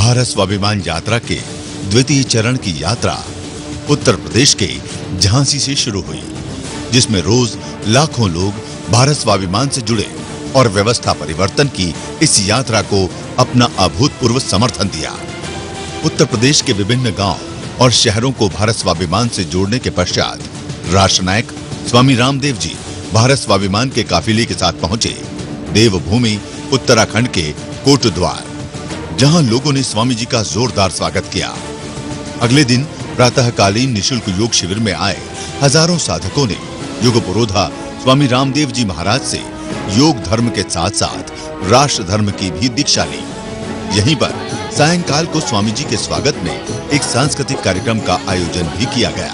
भारत स्वाभिमान यात्रा के द्वितीय चरण की यात्रा उत्तर प्रदेश के झांसी से शुरू हुई, जिसमें रोज लाखों लोग भारत स्वाभिमान से जुड़े और व्यवस्था परिवर्तन की इस यात्रा को अपना अभूतपूर्व समर्थन दिया। उत्तर प्रदेश के विभिन्न गांव और शहरों को भारत स्वाभिमान से जोड़ने के पश्चात राष्ट्रनायक स्वामी रामदेव जी भारत स्वाभिमान के काफिले के साथ पहुंचे देवभूमि उत्तराखंड के कोटद्वार, जहां लोगों ने स्वामी जी का जोरदार स्वागत किया। अगले दिन प्रातःकालीन निशुल्क योग शिविर में आए हजारों साधकों ने युग पुरोधा स्वामी रामदेव जी महाराज से योग धर्म के साथ साथ राष्ट्र धर्म की भी दीक्षा ली। यहीं पर सायंकाल को स्वामी जी के स्वागत में एक सांस्कृतिक कार्यक्रम का आयोजन भी किया गया।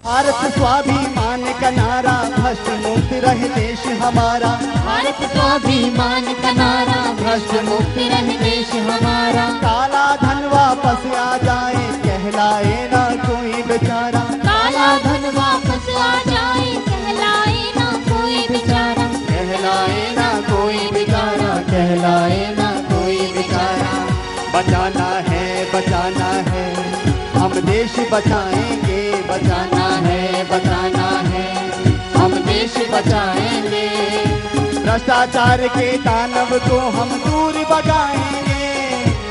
भारत स्वाभिमान का नारा, भ्रष्ट मुक्त रहे देश हमारा। भारत स्वाभिमान का नारा, भ्रष्ट मुक्त रहे देश हमारा। काला धन वापस आ जाए, कहलाए ना कोई बेचारा। काला धन वापस आ जाए, कहलाए ना कोई बेचारा। कहलाए ना कोई बेचारा, कहलाए ना कोई बेचारा। बचाना है, हम देश बचाएंगे। बचाना है, हम देश बचाएंगे। भ्रष्टाचार के दानव को हम दूर भगाएंगे,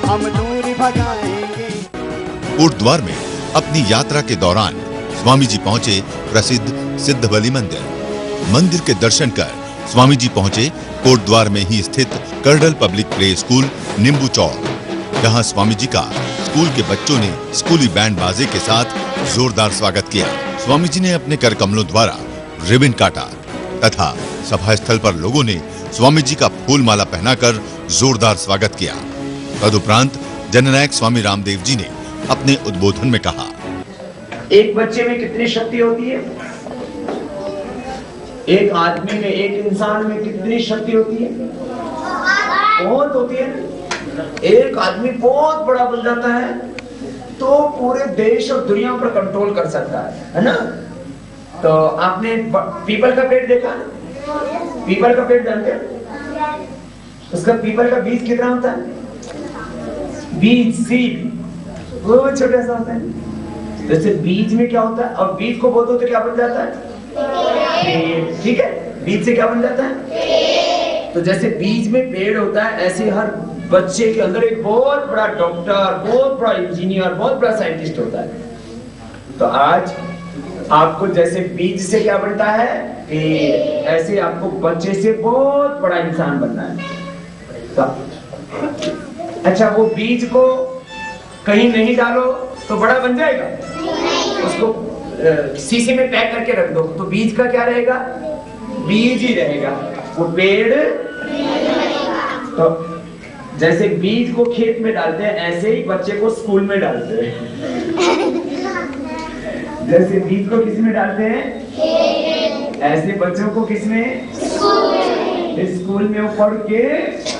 हम दूर भगाएंगे। कोटद्वार में अपनी यात्रा के दौरान स्वामी जी पहुंचे प्रसिद्ध सिद्धबली मंदिर के दर्शन कर स्वामी जी पहुंचे कोटद्वार में ही स्थित कर्डल पब्लिक प्ले स्कूल नींबू चौक, जहां स्वामी जी का स्कूल के बच्चों ने स्कूली बैंड बाजे के साथ जोरदार स्वागत किया। स्वामी जी ने अपने कर कमलों द्वारा रिबन काटा तथा सभा स्थल पर लोगों ने स्वामी जी का फूल माला पहनाकर जोरदार स्वागत किया। तदुपरांत जननायक स्वामी रामदेव जी ने अपने उद्बोधन में कहा, एक बच्चे में कितनी शक्ति होती है? एक आदमी में, एक इंसान में कितनी शक्ति होती है? बहुत होती है। एक आदमी बहुत बड़ा बन जाता है तो पूरे देश और दुनिया पर कंट्रोल कर सकता है ना? तो आपने पीपल का पेड़ देखा? पीपल का पेड़ जानते हैं? उसका पीपल का बीज कितना होता है? बीज, सीड, वो छोटा सा होता है। जैसे बीज में क्या होता है, और बीज को बोल दो तो क्या बन जाता है? ठीक है, बीज से क्या बन जाता है? तो जैसे बीज में पेड़ होता है, ऐसे हर बच्चे के अंदर एक बहुत बड़ा डॉक्टर, बहुत बड़ा इंजीनियर, बहुत बड़ा साइंटिस्ट होता है। तो आज आपको जैसे बीज से क्या बनता है, ऐसे आपको बच्चे से बहुत बड़ा इंसान बनना है। तो अच्छा, वो बीज को कहीं नहीं डालो तो बड़ा बन जाएगा? उसको शीशे में पैक करके रख दो तो बीज का क्या रहेगा? बीज ही रहेगा, वो पेड़। तो जैसे बीज को खेत में डालते हैं, ऐसे ही बच्चे को स्कूल में डालते हैं। जैसे बीज को किस में डालते हैं, ऐसे बच्चों को किस में? स्कूल में वो पढ़ के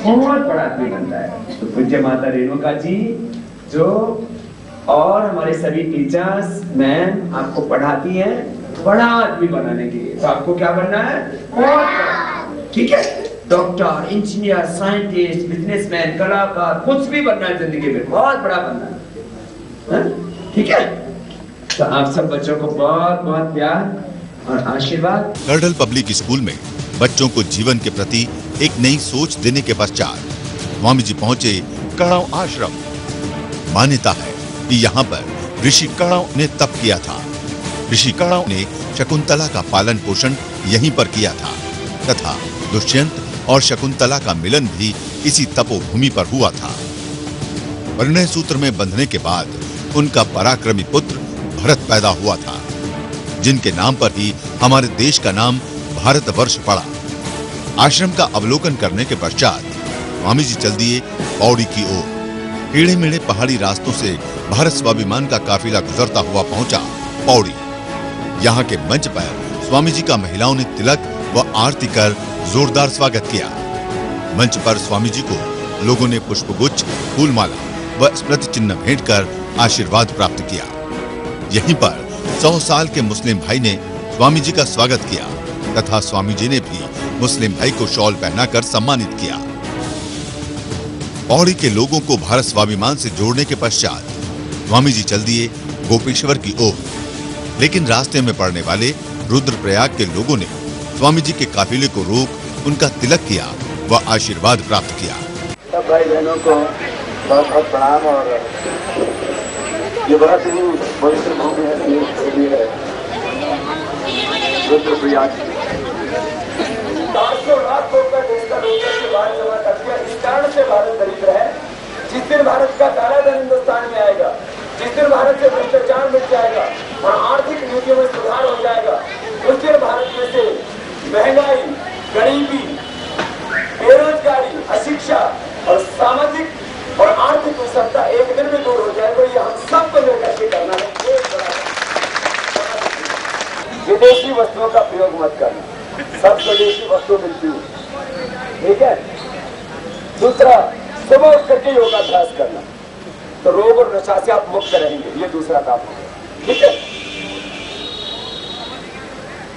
बहुत बड़ा आदमी बनता है। तो पूज्य माता रेणुका जी जो और हमारे सभी टीचर्स मैम आपको पढ़ाती हैं बड़ा आदमी बनाने के लिए। तो आपको क्या बनना है? बहुत बड़ा। ठीक है, डॉक्टर, इंजीनियर, साइंटिस्ट, बिजनेसमैन, कलाकार, कुछ भी बनना है जिंदगी में, बहुत बड़ा बनना है। ठीक है, तो आप सब बच्चों को बहुत बहुत प्यार और आशीर्वाद। कर्डल पब्लिक स्कूल में बच्चों को जीवन के प्रति एक नई सोच देने के पश्चात स्वामी जी पहुंचे कणाव आश्रम। मान्यता है कि यहाँ पर ऋषि कणाव ने तप किया था। ऋषि कणाव ने शकुंतला का पालन पोषण यहीं पर किया था तथा दुष्यंत और शकुंतला का मिलन भी इसी तपोभूमि पर हुआ था। परिणय सूत्र में बंधने के बाद उनका पराक्रमी पुत्र भरत पैदा हुआ था, जिनके नाम पर ही हमारे देश का नाम भारतवर्ष पड़ा। आश्रम का अवलोकन करने के पश्चात स्वामी जी चल दिए पौड़ी की ओर। टेढ़े मेढ़े पहाड़ी रास्तों से भारत स्वाभिमान का काफिला गुजरता हुआ पहुंचा पौड़ी। यहाँ के मंच पर स्वामी जी का महिलाओं ने तिलक व आरती कर जोरदार स्वागत किया। मंच पर स्वामी जी को लोगों ने पुष्पगुच्छ, फूलमाला व स्मृति चिन्ह भेंट कर आशीर्वाद प्राप्त किया। यहीं पर 100 साल के मुस्लिम भाई ने स्वामी जी का स्वागत किया तथा स्वामी जी ने भी मुस्लिम भाई को शॉल पहनाकर सम्मानित किया। पौड़ी के लोगों को भारत स्वाभिमान से जोड़ने के पश्चात स्वामी जी चल दिए गोपेश्वर की ओर, लेकिन रास्ते में पड़ने वाले रुद्रप्रयाग के लोगों ने स्वामी जी के काफिले को रोक उनका तिलक किया व आशीर्वाद प्राप्त किया। सब भाई बहनों को बहुत बहुत प्रणाम। और ये बड़ा ही पवित्र भूमि है रुद्रप्रयाग। 400 लाख लोग का देश का लोग भारत जमा कर दिया। इस कारण से भारत दरिद्र है। जिस दिन भारत का काला धन हिंदुस्तान में आएगा, जिस दिन भारत से भ्रष्टाचार मिट जाएगा और आर्थिक नीतियों में सुधार हो जाएगा, उस दिन भारत में से महंगाई, गरीबी, बेरोजगारी, अशिक्षा और सामाजिक और आर्थिक विषमता एक दिन में दूर हो जाएगा। ये हम सबको मिलकर के करना है। विदेशी वस्तुओं का प्रयोग मत करना, सब स्वदेशी वस्तु मिलती है, ठीक है। दूसरा, सुबह उठ करके योगाभ्यास करना, तो रोग और नशा से आप मुक्त रहेंगे। ये दूसरा काम है, ठीक है।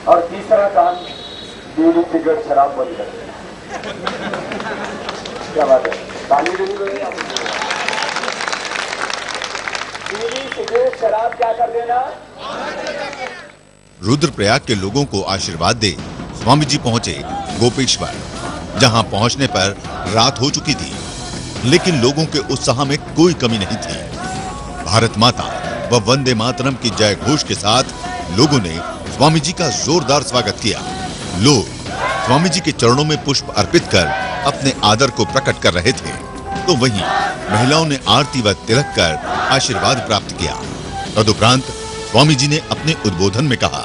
और तीसरा काम, बीड़ी, सिगरेट, शराब बंद कर देना। क्या बात है, पानी भी नहीं बनेगा। बीड़ी, सिगरेट, शराब क्या कर देना। रुद्रप्रयाग के लोगों को आशीर्वाद दे स्वामी जी पहुंचे गोपेश्वर, जहां पहुंचने पर रात हो चुकी थी, लेकिन लोगों के उत्साह में कोई कमी नहीं थी। भारत माता व वंदे मातरम की जय घोष के साथ लोगों ने स्वामी जी का जोरदार स्वागत किया। लोग स्वामी जी के चरणों में पुष्प अर्पित कर अपने आदर को प्रकट कर रहे थे, तो वहीं महिलाओं ने आरती व तिलक कर आशीर्वाद प्राप्त किया। तदुपरांत स्वामी जी ने अपने उद्बोधन में कहा,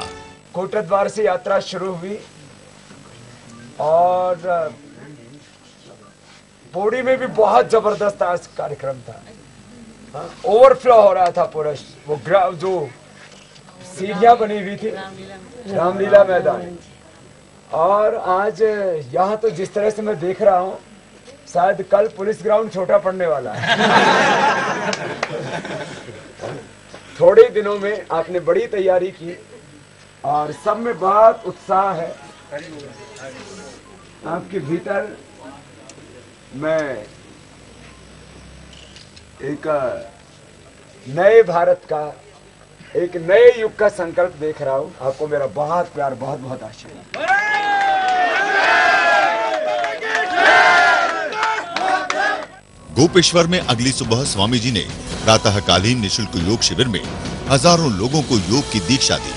कोटद्वार से यात्रा शुरू हुई और पौड़ी में भी बहुत जबरदस्त आज कार्यक्रम था। ओवरफ्लो हो रहा था पूरा वो जो सीढ़ियां बनी हुई थी, रामलीला मैदान। और आज यहाँ तो जिस तरह से मैं देख रहा हूँ, शायद कल पुलिस ग्राउंड छोटा पड़ने वाला है। थोड़े दिनों में आपने बड़ी तैयारी की और सब में बहुत उत्साह है आपके भीतर। मैं एक नए भारत का, एक नए युग का संकल्प देख रहा हूं। आपको मेरा बहुत प्यार, बहुत बहुत आशीर्वाद। गोपेश्वर में अगली सुबह स्वामी जी ने प्रातःकालीन निःशुल्क योग शिविर में हजारों लोगों को योग की दीक्षा दी।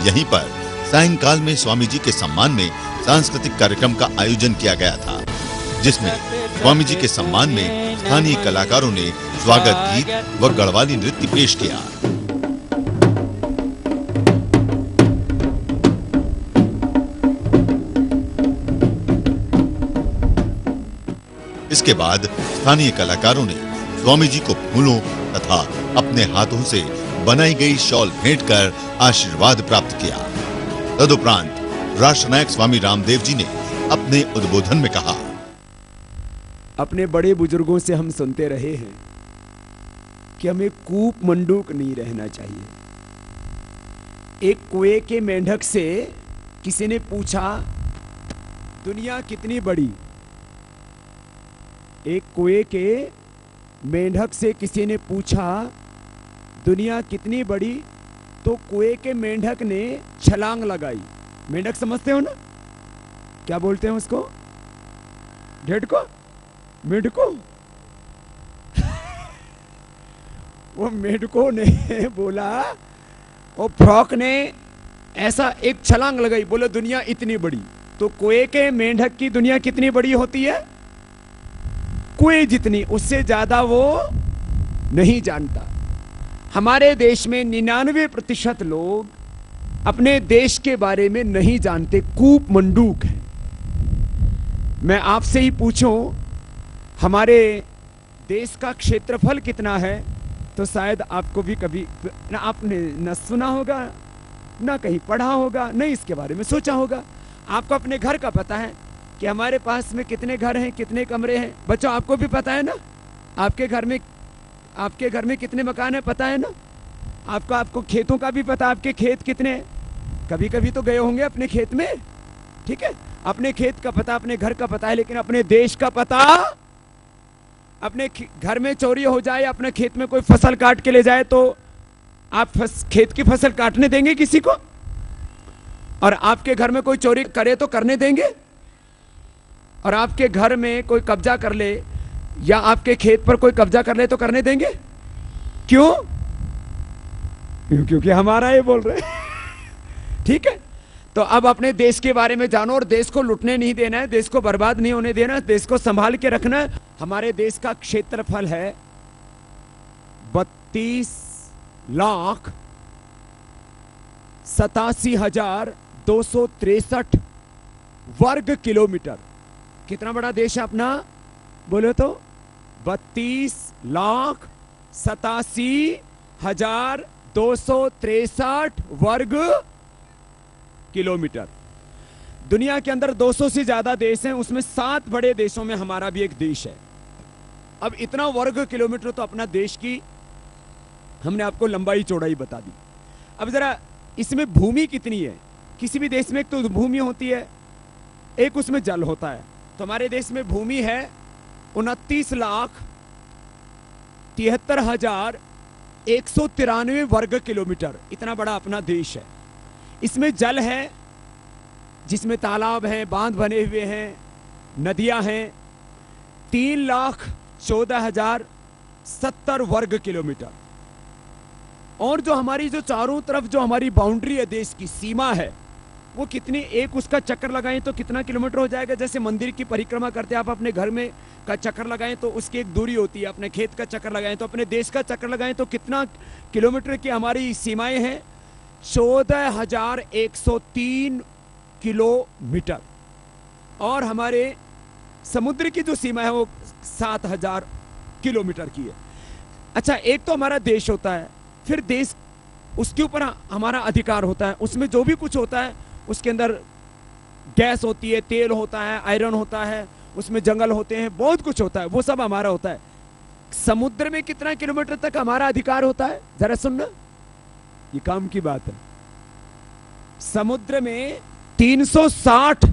यहीं पर सायंकाल में स्वामी जी के सम्मान में सांस्कृतिक कार्यक्रम का आयोजन किया गया था, जिसमें स्वामी जी के सम्मान में स्थानीय कलाकारों ने स्वागत गीत व गढ़वाली नृत्य पेश किया। इसके बाद स्थानीय कलाकारों ने स्वामी जी को फूलों तथा अपने हाथों से बनाई गई शॉल भेंट कर आशीर्वाद प्राप्त किया। तदुपरांत राष्ट्रनायक स्वामी रामदेव जी ने अपने उद्बोधन में कहा, अपने बड़े बुजुर्गों से हम सुनते रहे हैं कि हमें कूप मंडूक नहीं रहना चाहिए। एक कुएं के मेंढक से किसी ने पूछा, दुनिया कितनी बड़ी। एक कुएं के मेंढक से किसी ने पूछा, दुनिया कितनी बड़ी। तो कुएं के मेंढक ने छलांग लगाई। मेंढक समझते हो ना, क्या बोलते हैं उसको? ढेड को, मेढको। वो मेढको ने बोला, वो फ्रॉक ने ऐसा एक छलांग लगाई, बोले दुनिया इतनी बड़ी। तो कुएं के मेंढक की दुनिया कितनी बड़ी होती है? कुएं जितनी, उससे ज्यादा वो नहीं जानता। हमारे देश में 99% लोग अपने देश के बारे में नहीं जानते, कूप मंडूक है। मैं आपसे ही पूछूं, हमारे देश का क्षेत्रफल कितना है, तो शायद आपको भी कभी ना आपने न सुना होगा, ना कहीं पढ़ा होगा, नहीं इसके बारे में सोचा होगा। आपको अपने घर का पता है, कि हमारे पास में कितने घर हैं, कितने कमरे हैं। बच्चों आपको भी पता है ना, आपके घर में कितने मकान है पता है ना। आपको खेतों का भी पता, आपके खेत कितने हैं। कभी कभी तो गए होंगे अपने खेत में, ठीक है। अपने खेत का पता, अपने घर का पता है, लेकिन अपने देश का पता, अपने घर में चोरी हो जाए, अपने खेत में कोई फसल काट के ले जाए तो आप खेत की फसल काटने देंगे किसी को? और आपके घर में कोई चोरी करे तो करने देंगे? और आपके घर में कोई कब्जा कर ले या आपके खेत पर कोई कब्जा कर ले तो करने देंगे? क्यों? क्योंकि हमारा ये बोल रहे हैं। ठीक है, तो अब अपने देश के बारे में जानो और देश को लुटने नहीं देना है, देश को बर्बाद नहीं होने देना, देश को संभाल के रखना है। हमारे देश का क्षेत्रफल है 32,87,263 वर्ग किलोमीटर। कितना बड़ा देश है अपना? बोलो तो 32,87,263 वर्ग किलोमीटर। दुनिया के अंदर 200 से ज्यादा देश हैं, उसमें 7 बड़े देशों में हमारा भी एक देश है। अब इतना वर्ग किलोमीटर तो अपना देश की हमने आपको लंबाई चौड़ाई बता दी। अब जरा इसमें भूमि कितनी है? किसी भी देश में एक तो भूमि होती है, एक उसमें जल होता है। तो हमारे देश में भूमि है 29,73,193 वर्ग किलोमीटर। इतना बड़ा अपना देश है। इसमें जल है, जिसमें तालाब हैं, बांध बने हुए हैं, नदियां हैं, 3,14,070 वर्ग किलोमीटर। और जो हमारी जो चारों तरफ जो हमारी बाउंड्री है, देश की सीमा है, वो कितनी, एक उसका चक्कर लगाएं तो कितना किलोमीटर हो जाएगा? जैसे मंदिर की परिक्रमा करते हैं आप, अपने घर में का चक्कर लगाएं तो उसकी एक दूरी होती है, अपने खेत का चक्कर लगाएं तो, अपने देश का चक्कर लगाएं तो कितना किलोमीटर की हमारी सीमाएं हैं? 14,103 किलोमीटर। और हमारे समुद्र की जो सीमा है वो 7,000 किलोमीटर की है। अच्छा, एक तो हमारा देश होता है, फिर देश, उसके ऊपर हमारा अधिकार होता है। उसमें जो भी कुछ होता है, उसके अंदर गैस होती है, तेल होता है, आयरन होता है, उसमें जंगल होते हैं, बहुत कुछ होता है, वो सब हमारा होता है। समुद्र में कितना किलोमीटर तक हमारा अधिकार होता है? जरा सुनना, ये काम की बात है। समुद्र में 360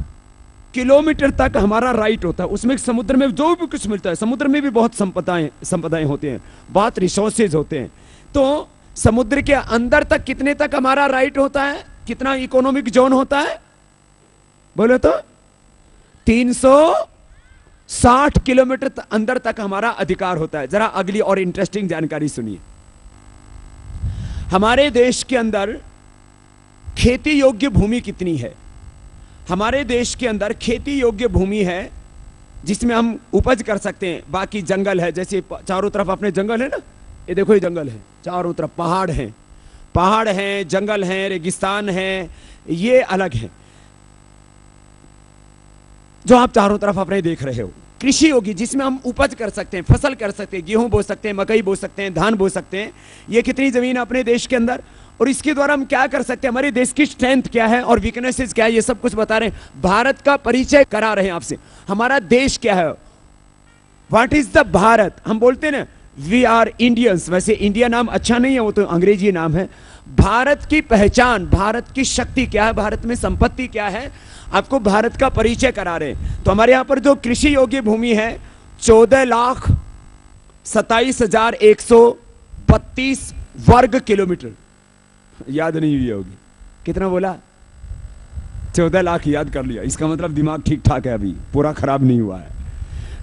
किलोमीटर तक हमारा राइट होता है। उसमें समुद्र में जो भी कुछ मिलता है, समुद्र में भी बहुत संपदाएं होती हैं, बहुत रिसोर्सेज होते हैं। तो समुद्र के अंदर तक कितने तक हमारा राइट होता है? कितना इकोनॉमिक जोन होता है? बोलो तो 360 किलोमीटर अंदर तक हमारा अधिकार होता है। जरा अगली और इंटरेस्टिंग जानकारी सुनिए। हमारे देश के अंदर खेती योग्य भूमि कितनी है? हमारे देश के अंदर खेती योग्य भूमि है जिसमें हम उपज कर सकते हैं। बाकी जंगल है, जैसे चारों तरफ अपने जंगल है ना, ये देखो ये जंगल है, चारों तरफ पहाड़ हैं, जंगल हैं, रेगिस्तान हैं, ये अलग है जो आप चारों तरफ अपने देख रहे हो। कृषि होगी जिसमें हम उपज कर सकते हैं, फसल कर सकते हैं, गेहूं बो सकते हैं, मकई बो सकते हैं, धान बो सकते हैं। ये कितनी जमीन है अपने देश के अंदर, और इसके द्वारा हम क्या कर सकते हैं, हमारे देश की स्ट्रेंथ क्या है और वीकनेसेस क्या है, ये सब कुछ बता रहे हैं। भारत का परिचय करा रहे हैं आपसे। हमारा देश क्या है, व्हाट इज द भारत। हम बोलते हैं ना वी आर इंडियंस, वैसे इंडिया नाम अच्छा नहीं है, वो तो अंग्रेजी नाम है। भारत की पहचान, भारत की शक्ति क्या है, भारत में संपत्ति क्या है, आपको भारत का परिचय करा रहे हैं। तो हमारे यहां पर जो कृषि योग्य भूमि है 14,27,132 वर्ग किलोमीटर। याद नहीं हुई होगी, कितना बोला? 14 लाख याद कर लिया, इसका मतलब दिमाग ठीक ठाक है, अभी पूरा खराब नहीं हुआ है।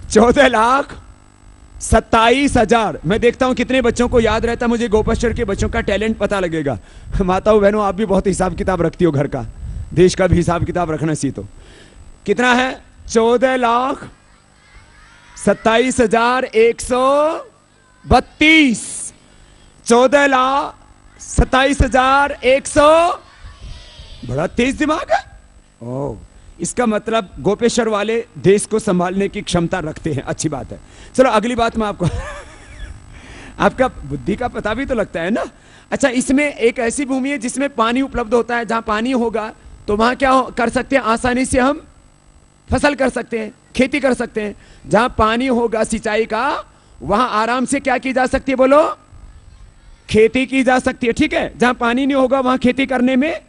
14,27,000। मैं देखता हूं कितने बच्चों को याद रहता है, मुझे गोपेश्वर के बच्चों का टैलेंट पता लगेगा। माताओं बहनों, आप भी बहुत हिसाब किताब रखती हो, घर का देश का भी हिसाब किताब रखना सीखो। कितना है? 14,27,132। 14,27,100। बड़ा तेज दिमाग है। ओह, इसका मतलब गोपेश्वर वाले देश को संभालने की क्षमता रखते हैं, अच्छी बात है। चलो अगली बात मैं आपको आपका बुद्धि का पता भी तो लगता है ना। अच्छा, इसमें एक ऐसी भूमि है जिसमें पानी उपलब्ध होता है। जहां पानी होगा तो वहां क्या कर सकते हैं, आसानी से हम फसल कर सकते हैं, खेती कर सकते हैं। जहां पानी होगा सिंचाई का, वहां आराम से क्या की जा सकती है बोलो? खेती की जा सकती है, ठीक है। जहां पानी नहीं होगा वहां खेती करने में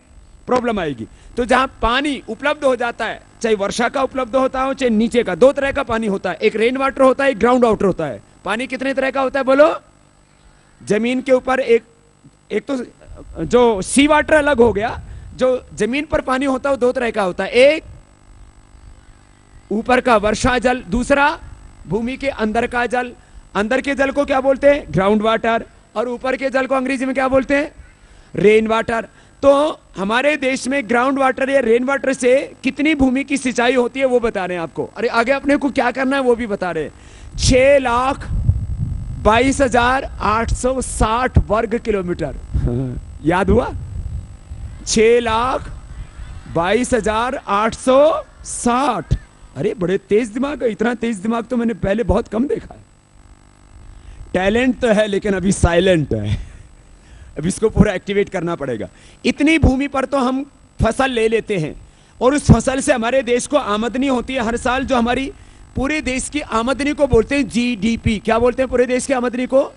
प्रॉब्लम आएगी। तो जहां पानी उपलब्ध हो जाता है, चाहे वर्षा का उपलब्ध होता हो चाहे नीचे का, दो तरह का पानी होता है, एक रेन वाटर होता है, एक ग्राउंड वाटर होता है। पानी कितने तरह का होता है बोलो? जमीन के ऊपर एक तो जो सी वाटर अलग हो गया, जो जमीन पर पानी होता है वो दो तरह का होता है, एक ऊपर का वर्षा जल, दूसरा भूमि के अंदर का जल। अंदर के जल को क्या बोलते हैं? Ground water. और ऊपर के जल को अंग्रेजी में क्या बोलते हैं? Rain water. तो हमारे देश में ग्राउंड वाटर या रेन वाटर से कितनी भूमि की सिंचाई होती है वो बता रहे हैं आपको। अरे आगे अपने को क्या करना है वो भी बता रहे हैं। 6,22,860 वर्ग किलोमीटर। याद हुआ? 6,22,860। अरे बड़े तेज दिमाग है। इतना तेज दिमाग तो मैंने पहले बहुत कम देखा है। टैलेंट तो है लेकिन अभी साइलेंट है। अब इसको पूरा एक्टिवेट करना पड़ेगा। इतनी भूमि पर तो हम फसल ले लेते हैं और उस फसल से हमारे देश को आमदनी होती है हर साल, जो हमारी पूरे देश की आमदनी को बोलते हैं जीडीपी। क्या बोलते हैं पूरे देश की आमदनी को?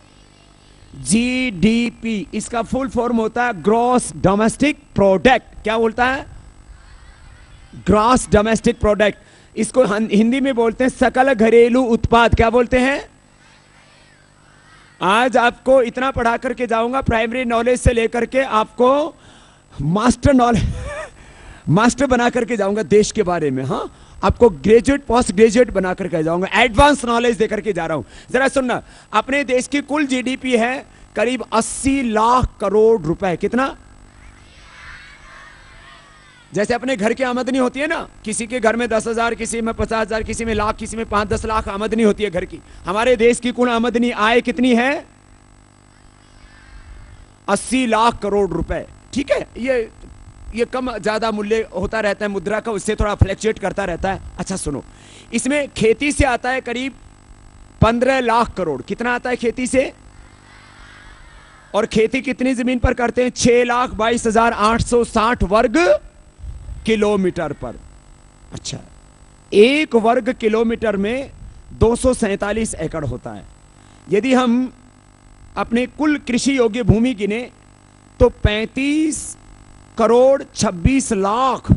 जीडीपी। इसका फुल फॉर्म होता है ग्रॉस डोमेस्टिक प्रोडक्ट। क्या बोलता है? Gross domestic product. इसको हिंदी में बोलते हैं सकल घरेलू उत्पाद। क्या बोलते हैं? आज आपको इतना पढ़ा करके जाऊंगा, प्राइमरी नॉलेज से लेकर के आपको मास्टर नॉलेज मास्टर बना करके जाऊंगा देश के बारे में। हाँ, आपको ग्रेजुएट पोस्ट ग्रेजुएट बना करके जाऊंगा, एडवांस नॉलेज देकर के जा रहा हूं। जरा सुनना, अपने देश की कुल जीडीपी है करीब 80 लाख करोड़ रुपए। कितना? जैसे अपने घर की आमदनी होती है ना, किसी के घर में 10,000, किसी में 50,000, किसी में लाख, किसी में 5-10 लाख आमदनी होती है घर की। हमारे देश की कुल आमदनी आय कितनी है? 80 लाख करोड़ रुपए। ठीक है, ये कम ज्यादा मूल्य होता रहता है मुद्रा का, उससे थोड़ा फ्लक्चुएट करता रहता है। अच्छा सुनो, इसमें खेती से आता है करीब 15 लाख करोड़। कितना आता है खेती से? और खेती कितनी जमीन पर करते हैं? 6,22,860 वर्ग किलोमीटर पर। अच्छा, एक वर्ग किलोमीटर में 247 एकड़ होता है। यदि हम अपने कुल कृषि योग्य भूमि गिने तो 35 करोड़ 26 लाख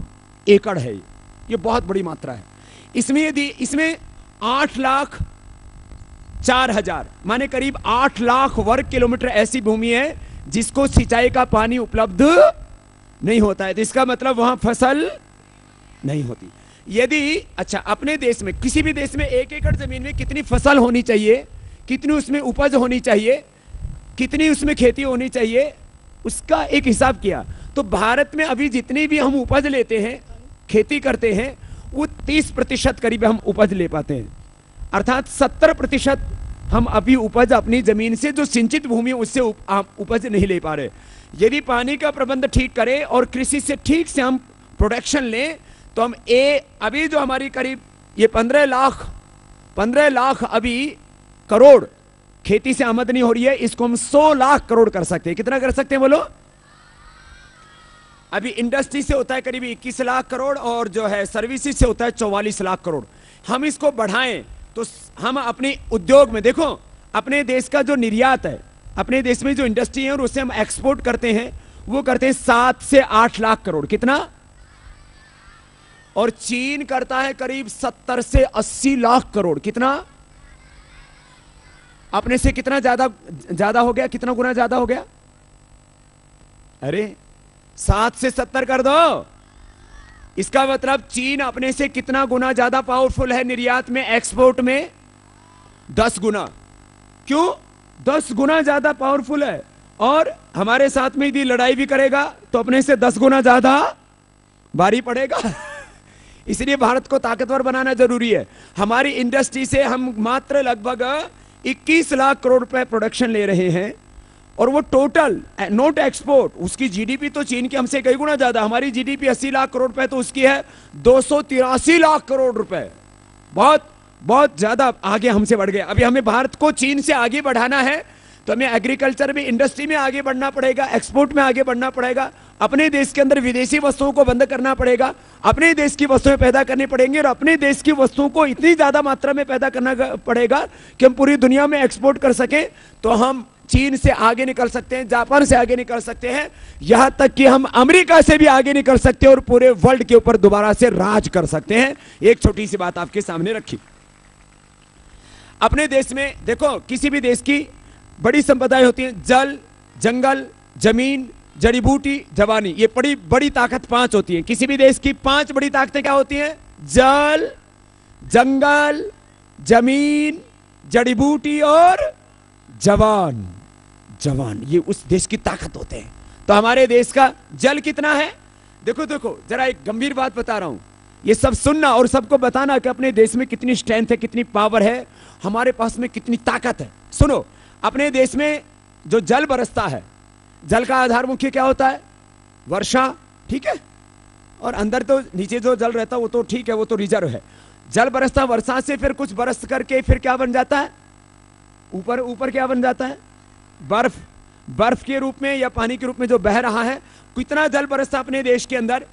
एकड़ है। ये बहुत बड़ी मात्रा है। इसमें यदि इसमें 8,04,000 माने करीब 8 लाख वर्ग किलोमीटर ऐसी भूमि है जिसको सिंचाई का पानी उपलब्ध नहीं होता है। तो इसका मतलब वहां फसल नहीं होती। यदि अच्छा, अपने देश में, किसी भी देश में 1 एकड़ जमीन में कितनी फसल होनी चाहिए, कितनी उसमें उपज होनी चाहिए, कितनी उसमें खेती होनी चाहिए, उसका एक हिसाब किया। तो भारत में अभी जितनी भी हम उपज लेते हैं, खेती करते हैं, वो 30% करीब हम उपज ले पाते हैं। अर्थात 70% हम अभी उपज अपनी जमीन से, जो सिंचित भूमि है उससे उपज नहीं ले पा रहे। यदि पानी का प्रबंध ठीक करें और कृषि से ठीक से हम प्रोडक्शन लें तो हम अभी जो हमारी करीब ये 15 लाख अभी करोड़ खेती से आमदनी हो रही है, इसको हम 100 लाख करोड़ कर सकते हैं। कितना कर सकते हैं बोलो? अभी इंडस्ट्री से होता है करीब 21 लाख करोड़ और जो है सर्विसेज से होता है 44 लाख करोड़। हम इसको बढ़ाएं तो हम अपने उद्योग में, देखो अपने देश का जो निर्यात है, अपने देश में जो इंडस्ट्री है और उससे हम एक्सपोर्ट करते हैं, वो करते हैं 7 से 8 लाख करोड़। कितना? और चीन करता है करीब 70 से 80 लाख करोड़। कितना? अपने से कितना ज्यादा हो गया? कितना गुना ज्यादा हो गया? अरे 7 से 70 कर दो। इसका मतलब चीन अपने से कितना गुना ज्यादा पावरफुल है निर्यात में, एक्सपोर्ट में? 10 गुना। क्यों? 10 गुना ज्यादा पावरफुल है। और हमारे साथ में यदि लड़ाई भी करेगा तो अपने से 10 गुना ज्यादा भारी पड़ेगा। इसलिए भारत को ताकतवर बनाना जरूरी है। हमारी इंडस्ट्री से हम मात्र लगभग 21 लाख करोड़ रुपए प्रोडक्शन ले रहे हैं और वो टोटल नोट एक्सपोर्ट, उसकी जीडीपी तो चीन की हमसे कई गुना ज्यादा। हमारी जीडीपी 80 लाख करोड़ रुपए तो उसकी है 283 लाख करोड़ रुपए। बहुत बहुत ज्यादा आगे हमसे बढ़ गए। अभी हमें भारत को चीन से आगे बढ़ाना है तो हमें एग्रीकल्चर में, इंडस्ट्री में आगे बढ़ना पड़ेगा, एक्सपोर्ट में आगे बढ़ना पड़ेगा, अपने देश के अंदर विदेशी वस्तुओं को बंद करना पड़ेगा, अपने देश की वस्तुएं पैदा करनी पड़ेंगी और अपने देश की वस्तुओं को इतनी ज्यादा मात्रा में पैदा करना पड़ेगा कि हम पूरी दुनिया में एक्सपोर्ट कर सकें। तो हम चीन से आगे निकल सकते हैं, जापान से आगे निकल सकते हैं, यहां तक कि हम अमेरिका से भी आगे निकल सकते हैं और पूरे वर्ल्ड के ऊपर दोबारा से राज कर सकते हैं। एक छोटी सी बात आपके सामने रखी। अपने देश में देखो, किसी भी देश की बड़ी संपदाएं होती हैं, जल, जंगल, जमीन, जड़ी बूटी, जवानी। ये बड़ी बड़ी ताकत 5 होती है। किसी भी देश की 5 बड़ी ताकतें क्या होती हैं? जल, जंगल, जमीन, जड़ी बूटी और जवान। ये उस देश की ताकत होते हैं। तो हमारे देश का जल कितना है? देखो देखो, जरा एक गंभीर बात बता रहा हूं, ये सब सुनना और सबको बताना कि अपने देश में कितनी स्ट्रेंथ है, कितनी पावर है, हमारे पास में कितनी ताकत है। सुनो, अपने देश में जो जल बरसता है, जल का आधार मुख्य क्या होता है? वर्षा, ठीक है, और अंदर तो नीचे जो जल रहता है वो तो ठीक है, वो तो रिजर्व है। जल बरसता, वर्षा से फिर कुछ बरस करके फिर क्या बन जाता है? ऊपर क्या बन जाता है? बर्फ के रूप में या पानी के रूप में जो बह रहा है। कितना जल बरसता अपने देश के अंदर?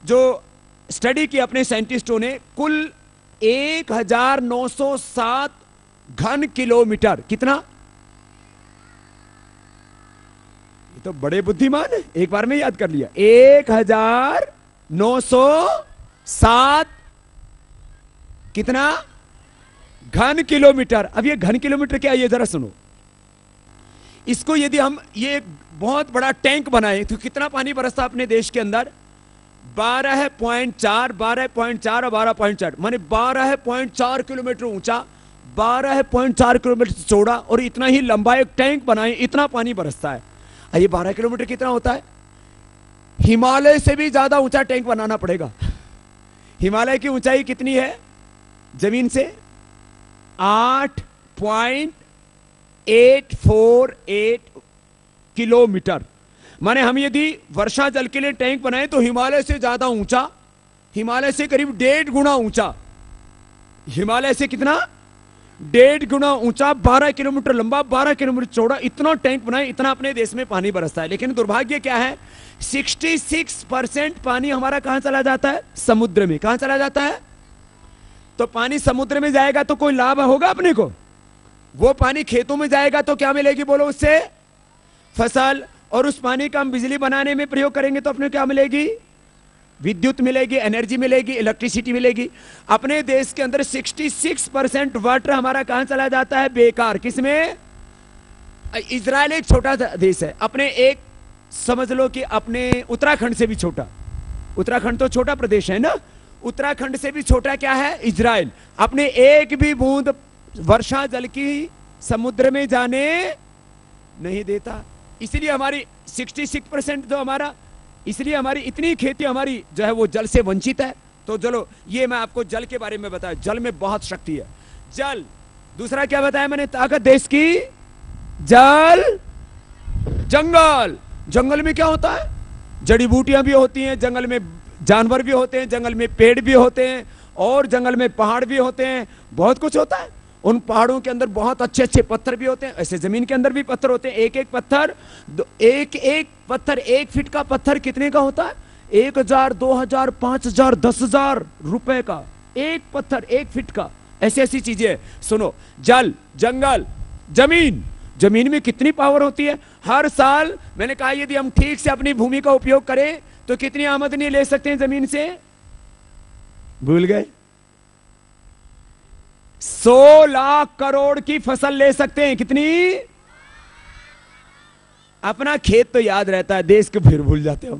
जो स्टडी की अपने साइंटिस्टों ने, कुल 1907 घन किलोमीटर। कितना? ये तो बड़े बुद्धिमान है, एक बार में याद कर लिया। 1907 कितना? घन किलोमीटर। अब ये घन किलोमीटर क्या है, ये जरा सुनो। इसको यदि हम ये बहुत बड़ा टैंक बनाए तो कितना पानी बरसता अपने देश के अंदर? 12.4 और 12.4 माने 12.4 किलोमीटर ऊंचा, 12.4 किलोमीटर चौड़ा और इतना ही लंबा एक टैंक बनाए, इतना पानी बरसता है। ये 12 किलोमीटर कितना होता है? हिमालय से भी ज्यादा ऊंचा टैंक बनाना पड़ेगा। हिमालय की ऊंचाई कितनी है जमीन से? 8.848 किलोमीटर। माने हम यदि वर्षा जल के लिए टैंक बनाए तो हिमालय से ज्यादा ऊंचा, हिमालय से करीब 1.5 गुना ऊंचा। हिमालय से कितना? 1.5 गुना ऊंचा, 12 किलोमीटर लंबा, 12 किलोमीटर चौड़ा, इतना टैंक बनाए, इतना अपने देश में पानी बरसता है। लेकिन दुर्भाग्य क्या है? 66% पानी हमारा कहां चला जाता है? समुद्र में। कहां चला जाता है? तो पानी समुद्र में जाएगा तो कोई लाभ होगा अपने को? वो पानी खेतों में जाएगा तो क्या मिलेगी बोलो? उससे फसल। और उस पानी का हम बिजली बनाने में प्रयोग करेंगे तो अपने क्या मिलेगी? विद्युत मिलेगी, एनर्जी मिलेगी, इलेक्ट्रिसिटी मिलेगी। अपने देश के अंदर 66% वाटर हमारा कहां चला जाता है? बेकार। किसमें? इजराइल एक छोटा देश है, अपने एक समझ लो कि अपने उत्तराखंड से भी छोटा। उत्तराखंड तो छोटा प्रदेश है ना, उत्तराखंड से भी छोटा क्या है? इजराइल। अपने एक भी बूंद वर्षा जल की समुद्र में जाने नहीं देता। इसलिए हमारी 66% जो हमारा, इसलिए हमारी इतनी खेती हमारी जो है वो जल से वंचित है। तो चलो ये मैं आपको जल के बारे में बताया, जल में बहुत शक्ति है। जल, दूसरा क्या बताया मैंने ताकत देश की? जल, जंगल। जंगल में क्या होता है? जड़ी बूटियां भी होती हैं, जंगल में जानवर भी होते हैं, जंगल में पेड़ भी होते हैं और जंगल में पहाड़ भी होते हैं, बहुत कुछ होता है। उन पहाड़ों के अंदर बहुत अच्छे अच्छे पत्थर भी होते हैं, ऐसे जमीन के अंदर भी पत्थर होते हैं। एक एक पत्थर, एक पत्थर, 1 फीट का पत्थर कितने का होता है? 1000, 2000, 5000, 10,000 रुपए का एक पत्थर, 1 फीट का। ऐसी ऐसी चीजें। सुनो, जल, जंगल, जमीन। जमीन में कितनी पावर होती है? हर साल मैंने कहा यदि हम ठीक से अपनी भूमि का उपयोग करें तो कितनी आमदनी ले सकते हैं जमीन से? भूल गए? 100 लाख करोड़ की फसल ले सकते हैं। कितनी? अपना खेत तो याद रहता है, देश को फिर भूल जाते हो,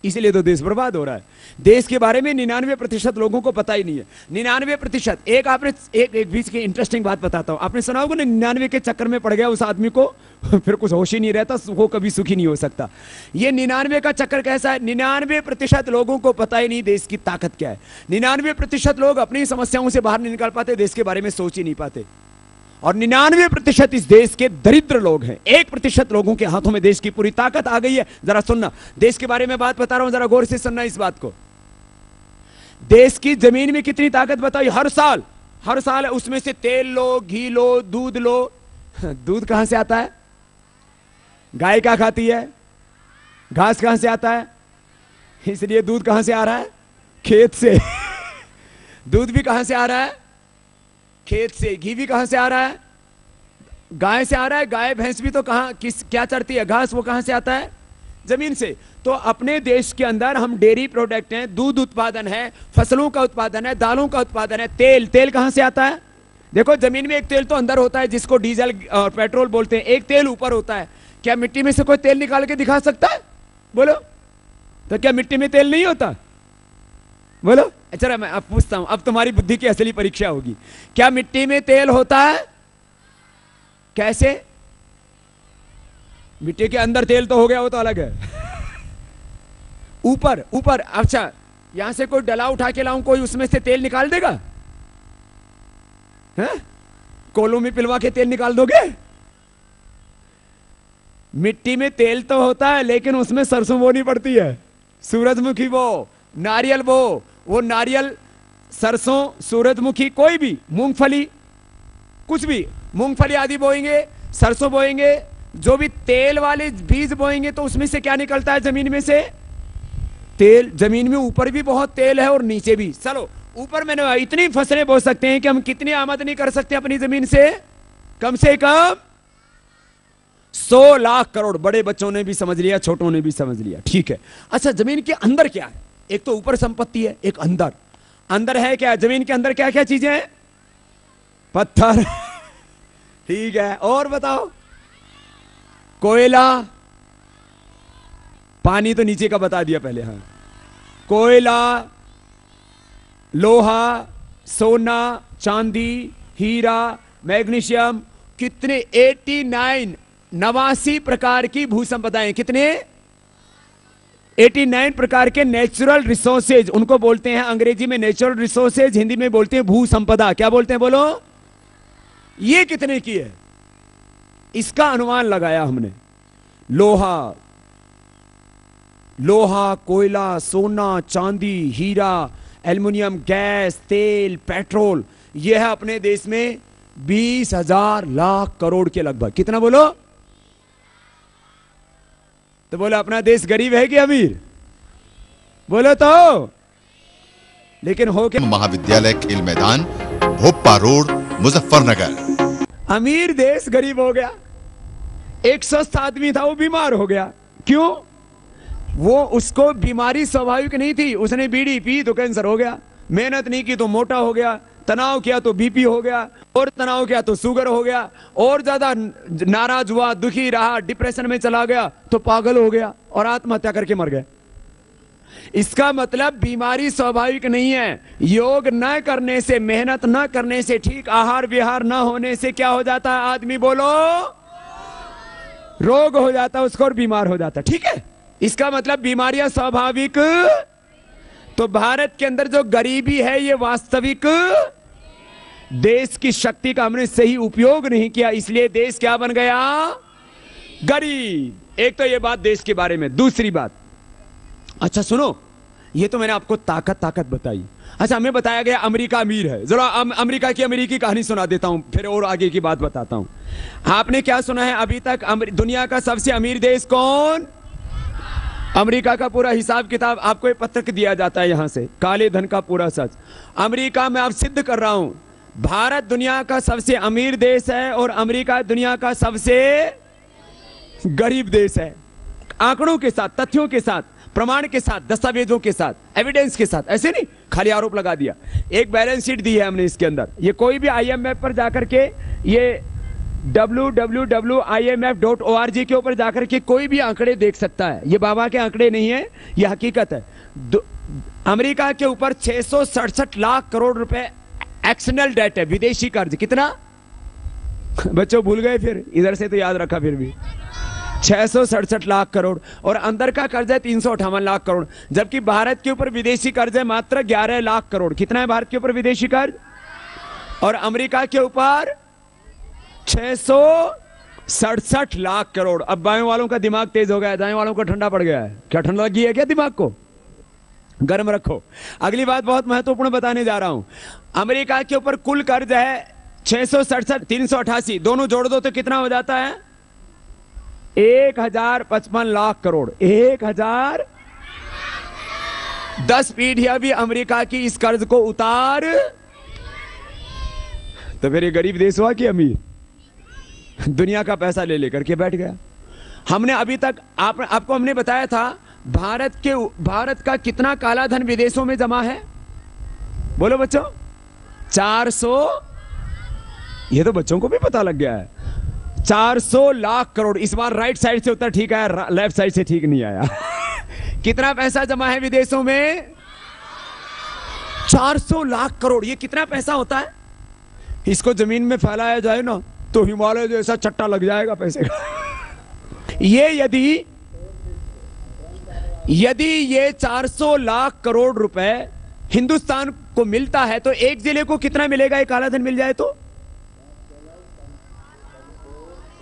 इसलिए तो देश बर्बाद हो रहा है। देश के बारे में 99% लोगों को पता ही नहीं है। 99%। एक आपने एक बीच की इंटरेस्टिंग बात बताता हूं, आपने सुना होगा ना, 99 के चक्कर में पड़ गया उस आदमी को फिर कुछ होश ही नहीं रहता, वो कभी सुखी नहीं हो सकता। ये 99 का चक्कर कैसा है? 99% लोगों को पता ही नहीं देश की ताकत क्या है। 99% लोग अपनी समस्याओं से बाहर नहीं निकल पाते, देश के बारे में सोच ही नहीं पाते। और 99% इस देश के दरिद्र लोग हैं। 1% लोगों के हाथों में देश की पूरी ताकत आ गई है। जरा सुनना, देश के बारे में बात बता रहा हूं, जरा गौर से सुनना इस बात को। देश की जमीन में कितनी ताकत बताई? हर साल उसमें से तेल लो, घी लो, दूध लो, दूध कहां से आता है? गाय क्या खाती है? घास कहां से आता है? इसलिए दूध कहां से आ रहा है? खेत से। दूध भी कहां से आ रहा है? खेत से। घी भी कहां से आ रहा है? गाय से आ रहा है। गाय भैंस भी तो कहां क्या चरती है? घास। वो कहां से आता है? जमीन से। तो अपने देश के अंदर हम डेयरी प्रोडक्ट हैं, दूध उत्पादन है, फसलों का उत्पादन है, दालों का उत्पादन है। तेल कहां से आता है? देखो जमीन में एक तेल तो अंदर होता है जिसको डीजल और पेट्रोल बोलते हैं, एक तेल ऊपर होता है। क्या मिट्टी में से कोई तेल निकाल के दिखा सकता है? बोलो। तो क्या मिट्टी में तेल नहीं होता? बोलो। अच्छा मैं अब पूछता हूं, अब तुम्हारी बुद्धि की असली परीक्षा होगी। क्या मिट्टी में तेल होता है? कैसे? मिट्टी के अंदर तेल तो हो गया, वो तो अलग है। ऊपर। अच्छा यहां से कोई डला उठा के लाऊं, कोई उसमें से तेल निकाल देगा? है? कोलों में पिलवा के तेल निकाल दोगे? मिट्टी में तेल तो होता है लेकिन उसमें सरसों बोनी पड़ती है, सूरजमुखी बो, नारियल बो। वो नारियल, सरसों, सूरजमुखी, कोई भी, मूंगफली, कुछ भी, मूंगफली आदि बोएंगे, सरसों बोएंगे, जो भी तेल वाले बीज बोएंगे तो उसमें से क्या निकलता है? जमीन में से तेल। जमीन में ऊपर भी बहुत तेल है और नीचे भी। चलो ऊपर मैंने इतनी फसलें बो सकते हैं कि हम कितनी आमदनी कर सकते हैं अपनी जमीन से? कम से कम 100 लाख करोड़। बड़े बच्चों ने भी समझ लिया, छोटों ने भी समझ लिया। ठीक है। अच्छा जमीन के अंदर क्या है? एक तो ऊपर संपत्ति है, एक अंदर है क्या? जमीन के अंदर क्या क्या चीजें हैं? पत्थर। ठीक है, और बताओ? कोयला। पानी तो नीचे का बता दिया पहले। हाँ, कोयला, लोहा, सोना, चांदी, हीरा, मैग्नीशियम, कितने 89 प्रकार की भू संपदाएं। कितने? 89 प्रकार के नेचुरल रिसोर्सेज, उनको बोलते हैं अंग्रेजी में नेचुरल रिसोर्सेज, हिंदी में बोलते हैं भू संपदा। क्या बोलते हैं? बोलो। ये कितने की है? इसका अनुमान लगाया हमने। लोहा, कोयला, सोना, चांदी, हीरा, एल्युमिनियम, गैस, तेल, पेट्रोल, यह है अपने देश में 20,000 लाख करोड़ के लगभग। कितना बोलो? तो बोलो अपना देश गरीब है कि अमीर? बोलो तो। लेकिन हो क्या? महाविद्यालय खेल मैदान, भोपा रोड, मुजफ्फरनगर। अमीर देश गरीब हो गया। एक स्वस्थ आदमी था, वो बीमार हो गया। क्यों? वो, उसको बीमारी स्वाभाविक नहीं थी, उसने बीड़ी पी तो कैंसर हो गया, मेहनत नहीं की तो मोटा हो गया, तनाव किया तो बीपी हो गया, और तनाव किया तो शुगर हो गया, और ज्यादा नाराज हुआ, दुखी रहा, डिप्रेशन में चला गया तो पागल हो गया और आत्महत्या करके मर गया। इसका मतलब बीमारी स्वाभाविक नहीं है। योग न करने से, मेहनत न करने से, ठीक आहार विहार न होने से क्या हो जाता है? आदमी बोलो, रोग हो जाता है उसको और बीमार हो जाता है। ठीक है, इसका मतलब बीमारियां स्वाभाविक। तो भारत के अंदर जो गरीबी है ये वास्तविक देश की शक्ति का हमने सही उपयोग नहीं किया, इसलिए देश क्या बन गया? गरीब। एक तो ये बात देश के बारे में। दूसरी बात, अच्छा सुनो, ये तो मैंने आपको ताकत बताई। अच्छा हमें बताया गया अमेरिका अमीर है। जरा अमेरिका की अमीरी की कहानी सुना देता हूं, फिर और आगे की बात बताता हूं। आपने क्या सुना है अभी तक? दुनिया का सबसे अमीर देश कौन? अमेरिका का पूरा हिसाब किताब आपको एक पत्रक दिया जाता है यहां से, काले धन का पूरा सच। अमेरिका में आप सिद्ध कर रहा हूं, भारत दुनिया का सबसे अमीर देश है और अमेरिका दुनिया का सबसे गरीब देश है। आंकड़ों के साथ, तथ्यों के साथ, प्रमाण के साथ, दस्तावेजों के साथ, एविडेंस के साथ। ऐसे नहीं खाली आरोप लगा दिया। एक बैलेंस शीट दी है हमने इसके अंदर। ये कोई भी IMF पर जाकर के, ये www.imf.org के ऊपर जाकर के कोई भी आंकड़े देख सकता है। ये बाबा के आंकड़े नहीं है, ये हकीकत है। अमेरिका के ऊपर 667 लाख करोड़ रुपए एक्सटर्नल डेट है, विदेशी कर्ज। कितना? बच्चों भूल गए, फिर इधर से तो याद रखा फिर भी। 667 लाख करोड़। और अंदर का कर्ज है 358 लाख करोड़, जबकि भारत के ऊपर विदेशी कर्ज है मात्र 11 लाख करोड़। कितना है भारत के ऊपर विदेशी कर्ज? और अमेरिका के ऊपर 667 लाख करोड़। अब बाएं वालों का दिमाग तेज हो गया है, दाएं वालों को ठंडा पड़ गया है। क्या ठंडा लगी है क्या दिमाग को? गर्म रखो। अगली बात बहुत महत्वपूर्ण बताने जा रहा हूं। अमेरिका के ऊपर कुल कर्ज है 667, 388 दोनों जोड़ दो तो कितना हो जाता है? 1055 लाख करोड़। 10 पीढ़ियां भी अमेरिका की इस कर्ज को उतार, तो फिर ये गरीब देश हुआ कि अमीर? दुनिया का पैसा ले लेकर के बैठ गया। हमने अभी तक आपको हमने बताया था भारत का कितना काला धन विदेशों में जमा है? बोलो बच्चों। 400, ये तो बच्चों को भी पता लग गया है। 400 लाख करोड़। इस बार राइट साइड से उत्तर ठीक आया, लेफ्ट साइड से ठीक नहीं आया। कितना पैसा जमा है विदेशों में? 400 लाख करोड़। ये कितना पैसा होता है? इसको जमीन में फैलाया जाए ना तो हिमालय जैसा चट्टा लग जाएगा पैसे का। ये यदि ये 400 लाख करोड़ रुपए हिंदुस्तान को मिलता है तो एक जिले को कितना मिलेगा? एक काला धन मिल जाए तो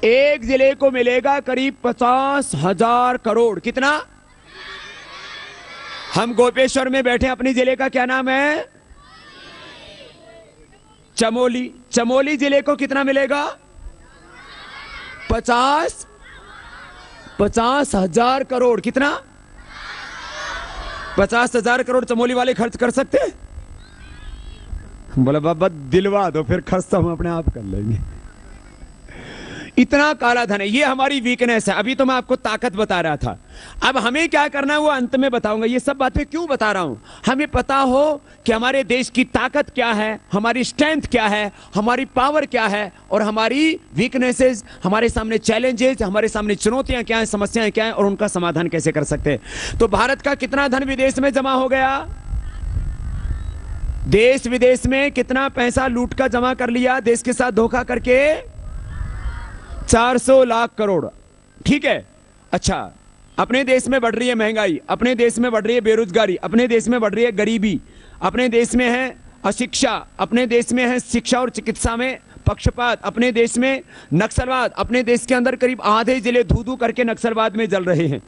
एक जिले को मिलेगा करीब 50,000 करोड़। कितना? हम गोपेश्वर में बैठे, अपनी जिले का क्या नाम है? चमोली। चमोली जिले को कितना मिलेगा? 50,000 करोड़। कितना? 50,000 करोड़ चमोली वाले खर्च कर सकते हैं? बोला बाबा दिलवा दो, फिर खर्च तो हम अपने आप कर लेंगे। इतना काला धन है। ये हमारी वीकनेस है। अभी तो मैं आपको ताकत बता रहा था, अब हमें क्या करना है वो अंत में बताऊंगा। ये सब बातें क्यों बता रहा हूं? हमें पता हो कि हमारे देश की ताकत क्या है, हमारी स्ट्रेंथ क्या है, हमारी पावर क्या है, और हमारी वीकनेसेस, हमारे सामने चैलेंजेस, हमारे सामने चुनौतियां क्या हैं, समस्याएं क्या हैं, और उनका समाधान कैसे कर सकते हैं। तो भारत का कितना धन विदेश में जमा हो गया? देश विदेश में कितना पैसा लूट कर जमा कर लिया देश के साथ धोखा करके? 400 लाख करोड़। ठीक है। अच्छा, अपने देश में बढ़ रही है महंगाई, अपने देश में बढ़ रही है बेरोजगारी, अपने देश में बढ़ रही है गरीबी, अपने देश में है अशिक्षा, अपने देश में है शिक्षा और चिकित्सा में पक्षपात, अपने देश में नक्सलवाद, अपने देश के अंदर करीब आधे जिले धू-धू करके नक्सलवाद में जल रहे हैं,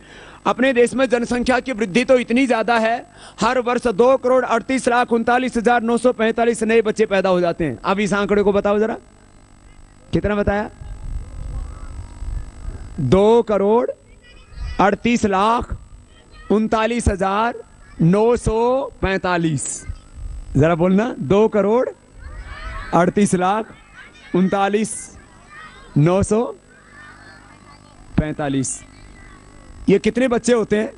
अपने देश में जनसंख्या की वृद्धि तो इतनी ज्यादा है, हर वर्ष 2,38,39,945 नए बच्चे पैदा हो जाते हैं। अब इस आंकड़े को बताओ जरा, कितना बताया? 2,38,39,945। जरा बोलना, 2,38,39,945। ये कितने बच्चे होते हैं?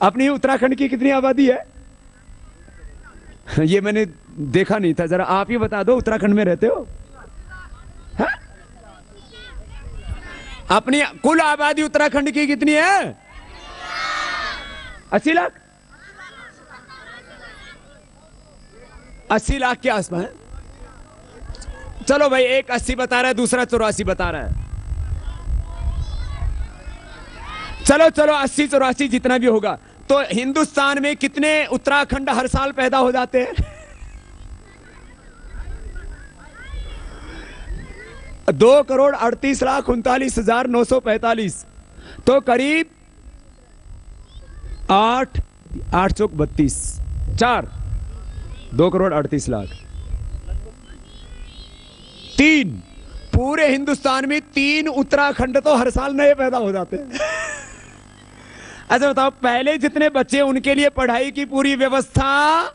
अपनी उत्तराखंड की कितनी आबादी है? ये मैंने देखा नहीं था, जरा आप ही बता दो, उत्तराखंड में रहते हो? हा? अपनी कुल आबादी उत्तराखंड की कितनी है? 80 लाख? 80 लाख के आसपास है। चलो भाई, एक 80 बता रहा है, दूसरा 84 बता रहा है। चलो 80 84 जितना भी होगा, तो हिंदुस्तान में कितने उत्तराखंड हर साल पैदा हो जाते हैं? 2,38,39,945। तो करीब 8 चौक 32, 4, 2,38,00,000। 3 पूरे हिंदुस्तान में 3 उत्तराखंड तो हर साल नए पैदा हो जाते हैं। अच्छा बताओ, पहले जितने बच्चे उनके लिए पढ़ाई की पूरी व्यवस्था,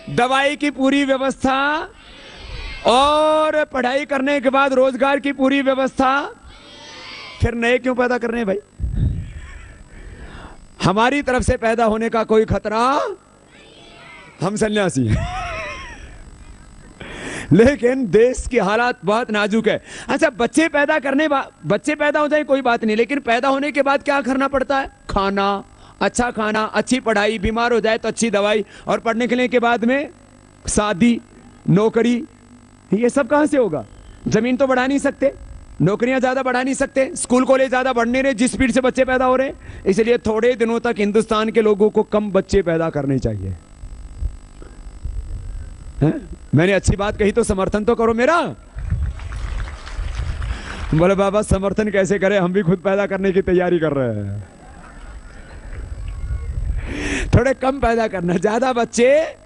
दवाई की पूरी व्यवस्था, और पढ़ाई करने के बाद रोजगार की पूरी व्यवस्था, फिर नए क्यों पैदा कर रहे हैं भाई? हमारी तरफ से पैदा होने का कोई खतरा, हम सन्यासी हैं। लेकिन देश की हालात बहुत नाजुक है। अच्छा, बच्चे पैदा हो जाए कोई बात नहीं, लेकिन पैदा होने के बाद क्या करना पड़ता है? खाना, अच्छी पढ़ाई, बीमार हो जाए तो अच्छी दवाई, और पढ़ने के लिए के बाद में शादी, नौकरी। ये सब कहां से होगा? जमीन तो बढ़ा नहीं सकते, नौकरियां ज्यादा बढ़ा नहीं सकते, स्कूल कॉलेज ज्यादा बढ़ नहीं रहे जिस स्पीड से बच्चे पैदा हो रहे हैं। इसलिए थोड़े दिनों तक हिंदुस्तान के लोगों को कम बच्चे पैदा करने चाहिए। मैंने अच्छी बात कही तो समर्थन तो करो मेरा। बोले बाबा समर्थन कैसे करें, हम भी खुद पैदा करने की तैयारी कर रहे हैं। थोड़े कम पैदा करना, ज्यादा बच्चे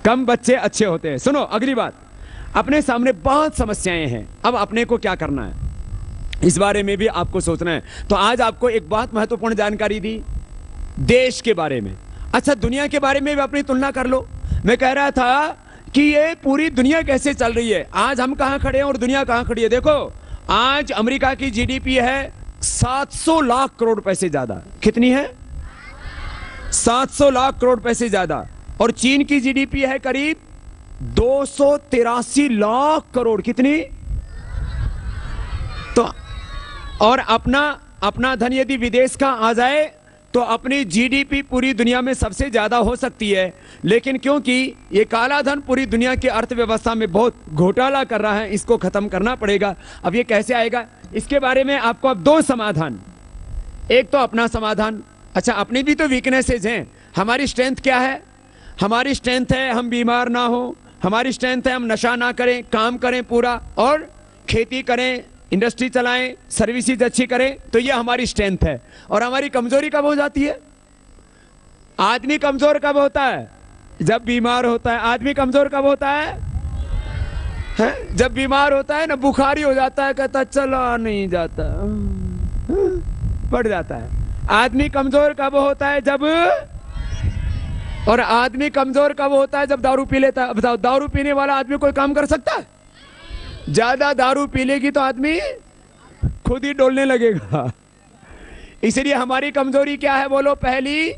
कम बच्चे अच्छे होते हैं। सुनो अगली बात, अपने सामने बहुत समस्याएं हैं, अब अपने को क्या करना है इस बारे में भी आपको सोचना है। तो आज आपको एक बहुत महत्वपूर्ण जानकारी दी देश के बारे में। अच्छा, दुनिया के बारे में भी अपनी तुलना कर लो। मैं कह रहा था कि ये पूरी दुनिया कैसे चल रही है, आज हम कहां खड़े हैं और दुनिया कहां खड़ी है। देखो, आज अमेरिका की जीडीपी है 700 लाख करोड़ रुपए से ज्यादा। कितनी है? 700 लाख करोड़ रुपए से ज्यादा। और चीन की जीडीपी है करीब 283 लाख करोड़। कितनी? तो और अपना धन यदि विदेश का आ जाए तो अपनी जीडीपी पूरी दुनिया में सबसे ज्यादा हो सकती है। लेकिन क्योंकि ये काला धन पूरी दुनिया की अर्थव्यवस्था में बहुत घोटाला कर रहा है, इसको खत्म करना पड़ेगा। अब ये कैसे आएगा, इसके बारे में आपको अब दो समाधान। एक तो अपना समाधान। अच्छा, अपनी भी तो वीकनेसेस हैं। हमारी स्ट्रेंथ क्या है? हमारी स्ट्रेंथ है हम बीमार ना हो, हमारी स्ट्रेंथ है हम नशा ना करें, काम करें पूरा, और खेती करें, इंडस्ट्री चलाएं, सर्विसेज अच्छी करें। तो ये हमारी स्ट्रेंथ है। और हमारी कमजोरी कब हो जाती है? आदमी कमजोर कब होता है? जब बीमार होता है। आदमी कमजोर कब होता है? जब बीमार होता है ना, बुखारी हो जाता है, कहता चला नहीं जाता, पड़ जाता है। आदमी कमजोर कब होता है? जब, और आदमी कमजोर कब होता है? जब दारू पी लेता है। बताओ, दारू पीने वाला आदमी कोई काम कर सकता है? ज्यादा दारू पी लेगी तो आदमी खुद ही डोलने लगेगा। इसलिए हमारी कमजोरी क्या है बोलो? पहली,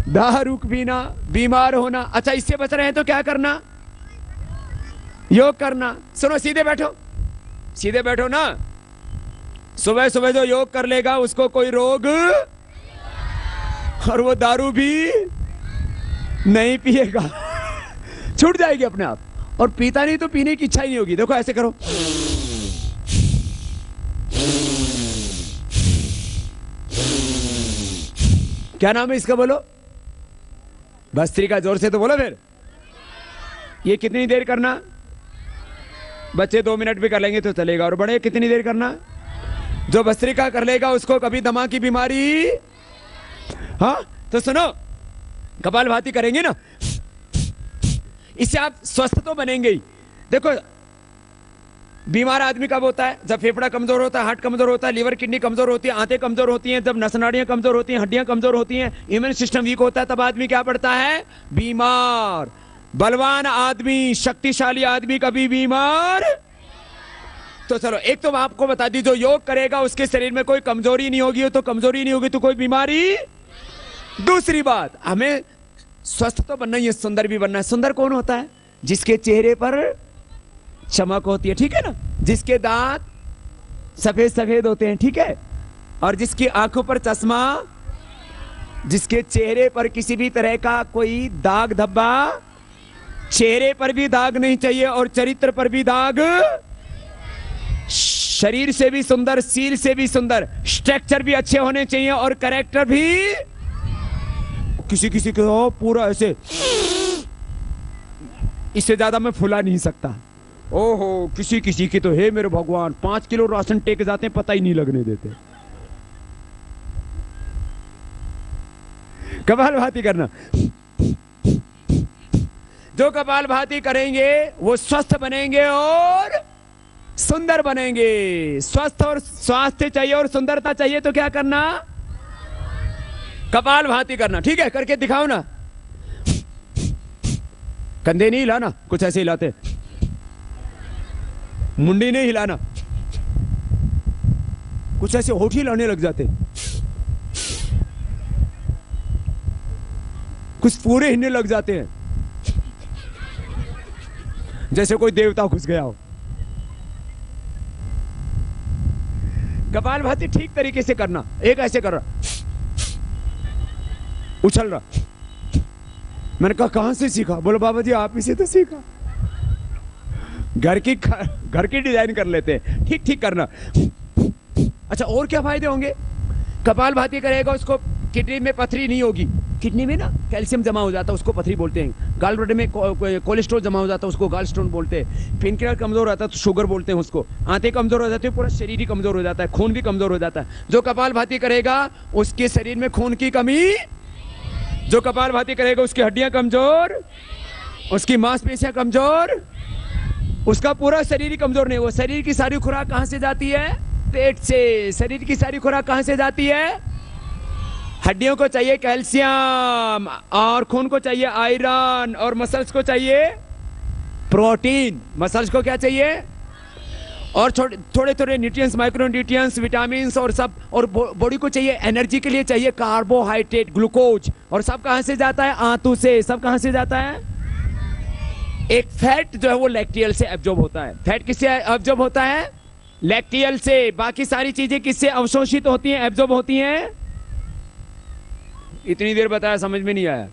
दारू पीना, बीमार होना। अच्छा, इससे बच रहे हैं तो क्या करना? योग करना। सुनो, सीधे बैठो, सीधे बैठो ना। सुबह सुबह जो योग कर लेगा उसको कोई रोग, और वो दारू भी नहीं पिएगा, छूट जाएगी अपने आप। और पीता नहीं तो पीने की इच्छा ही नहीं होगी। देखो ऐसे करो, क्या नाम है इसका बोलो? भस्त्रिका। जोर से तो बोलो फिर। ये कितनी देर करना? बच्चे 2 मिनट भी कर लेंगे तो चलेगा। और बड़े कितनी देर करना? जो भस्त्रिका कर लेगा उसको कभी दमा की बीमारी। हाँ, तो सुनो, कपालभाति करेंगे ना, इससे आप स्वस्थ तो बनेंगे ही। देखो, बीमार आदमी कब होता है? जब फेफड़ा कमजोर होता है, हार्ट कमजोर होता है, लीवर किडनी कमजोर होती है, आंतें कमजोर होती हैं, जब नसनाड़ियां कमजोर होती हैं, हड्डियां कमजोर होती हैं, इम्यून सिस्टम वीक होता है, तब आदमी क्या पड़ता है? बीमार। बलवान आदमी, शक्तिशाली आदमी कभी बीमार। तो चलो, एक तो आपको बता दी, जो योग करेगा उसके शरीर में कोई कमजोरी नहीं होगी। तो कमजोरी नहीं होगी तो कोई बीमारी। दूसरी बात, हमें स्वस्थ तो बनना ही है, सुंदर भी बनना है। सुंदर कौन होता है? जिसके चेहरे पर चमक होती है, ठीक है ना, जिसके दांत सफेद सफेद होते हैं, ठीक है, और जिसकी आंखों पर चश्मा, जिसके चेहरे पर किसी भी तरह का कोई दाग धब्बा, चेहरे पर भी दाग नहीं चाहिए और चरित्र पर भी दाग, शरीर से भी सुंदर, सील से भी सुंदर, स्ट्रक्चर भी अच्छे होने चाहिए और कैरेक्टर भी। किसी किसी को पूरा ऐसे, इससे ज्यादा मैं फुला नहीं सकता। ओहो, किसी किसी की तो हे मेरे भगवान 5 किलो राशन टेक जाते हैं, पता ही नहीं लगने देते। कपालभाति करना। जो कपालभाति करेंगे वो स्वस्थ बनेंगे और सुंदर बनेंगे। स्वस्थ और स्वास्थ्य चाहिए और सुंदरता चाहिए तो क्या करना? कपालभाति करना। ठीक है, करके दिखाओ ना। कंधे नहीं हिलाना, कुछ ऐसे हिलाते, मुंडी नहीं हिलाना, कुछ ऐसे होठ हिलाने लग जाते, कुछ पूरे हिलने लग जाते हैं जैसे कोई देवता घुस गया हो। कपालभाति ठीक तरीके से करना। एक ऐसे कर रहा, उछल रहा। मैंने कहा कहां से सीखा? बोलो बाबा जी आप ही से तो सीखा। घर की डिजाइन कर लेते हैं, ठीक ठीक करना। अच्छा, और क्या फायदे होंगे? कपालभाति करेगा उसको किडनी में पथरी नहीं होगी। किडनी में ना कैल्शियम जमा हो जाता है, उसको पथरी बोलते हैं। गालब्लैडर में कोलेस्ट्रॉल जमा हो जाता है, उसको गाल स्टोन बोलते हैं। पेनक्रियास कमजोर हो जाता है तो शुगर बोलते हैं उसको। आंतें कमजोर हो जाती है, पूरा शरीर ही कमजोर हो जाता है, खून भी कमजोर हो जाता है। जो कपालभाति करेगा उसके शरीर में खून की कमी, जो कपालभाति करेगा उसकी हड्डियां कमजोर, उसकी मांसपेशियां कमजोर, उसका पूरा शरीर ही कमजोर नहीं। वो शरीर की सारी खुराक कहां से जाती है? पेट से। शरीर की सारी खुराक कहां से जाती है? हड्डियों को चाहिए कैल्शियम, और खून को चाहिए आयरन, और मसल्स को चाहिए प्रोटीन। मसल्स को क्या चाहिए? और थोड़े थोड़े न्यूट्रिएंट्स, माइक्रो न्यूट्रिएंट्स, विटामिन्स, और सब। और बॉडी को चाहिए एनर्जी के लिए चाहिए कार्बोहाइड्रेट, ग्लूकोज। और सब कहां से जाता है? आंतों से। सब कहां से जाता है? एक फैट जो है वो लैक्टियल से एब्जॉर्ब होता है। फैट किससे एब्जॉर्ब होता है? लैक्टियल से। बाकी सारी चीजें किससे अवशोषित होती हैं, एब्जॉर्ब होती हैं? इतनी देर बताया, समझ में नहीं आया।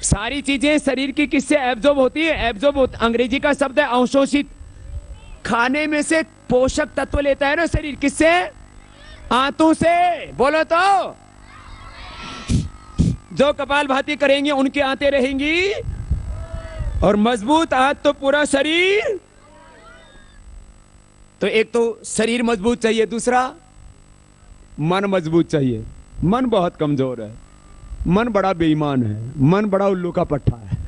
सारी चीजें शरीर की किससे एब्जॉर्ब होती है? अंग्रेजी का शब्द है अवशोषित। खाने में से पोषक तत्व लेता है ना शरीर, किससे? आंतों से। बोलो तो। जो कपालभाति करेंगे उनकी आंतें रहेंगी, और मजबूत आंत तो पूरा शरीर। तो एक तो शरीर मजबूत चाहिए, दूसरा मन मजबूत चाहिए। मन बहुत कमजोर है, मन बड़ा बेईमान है, मन बड़ा उल्लू का पट्टा है।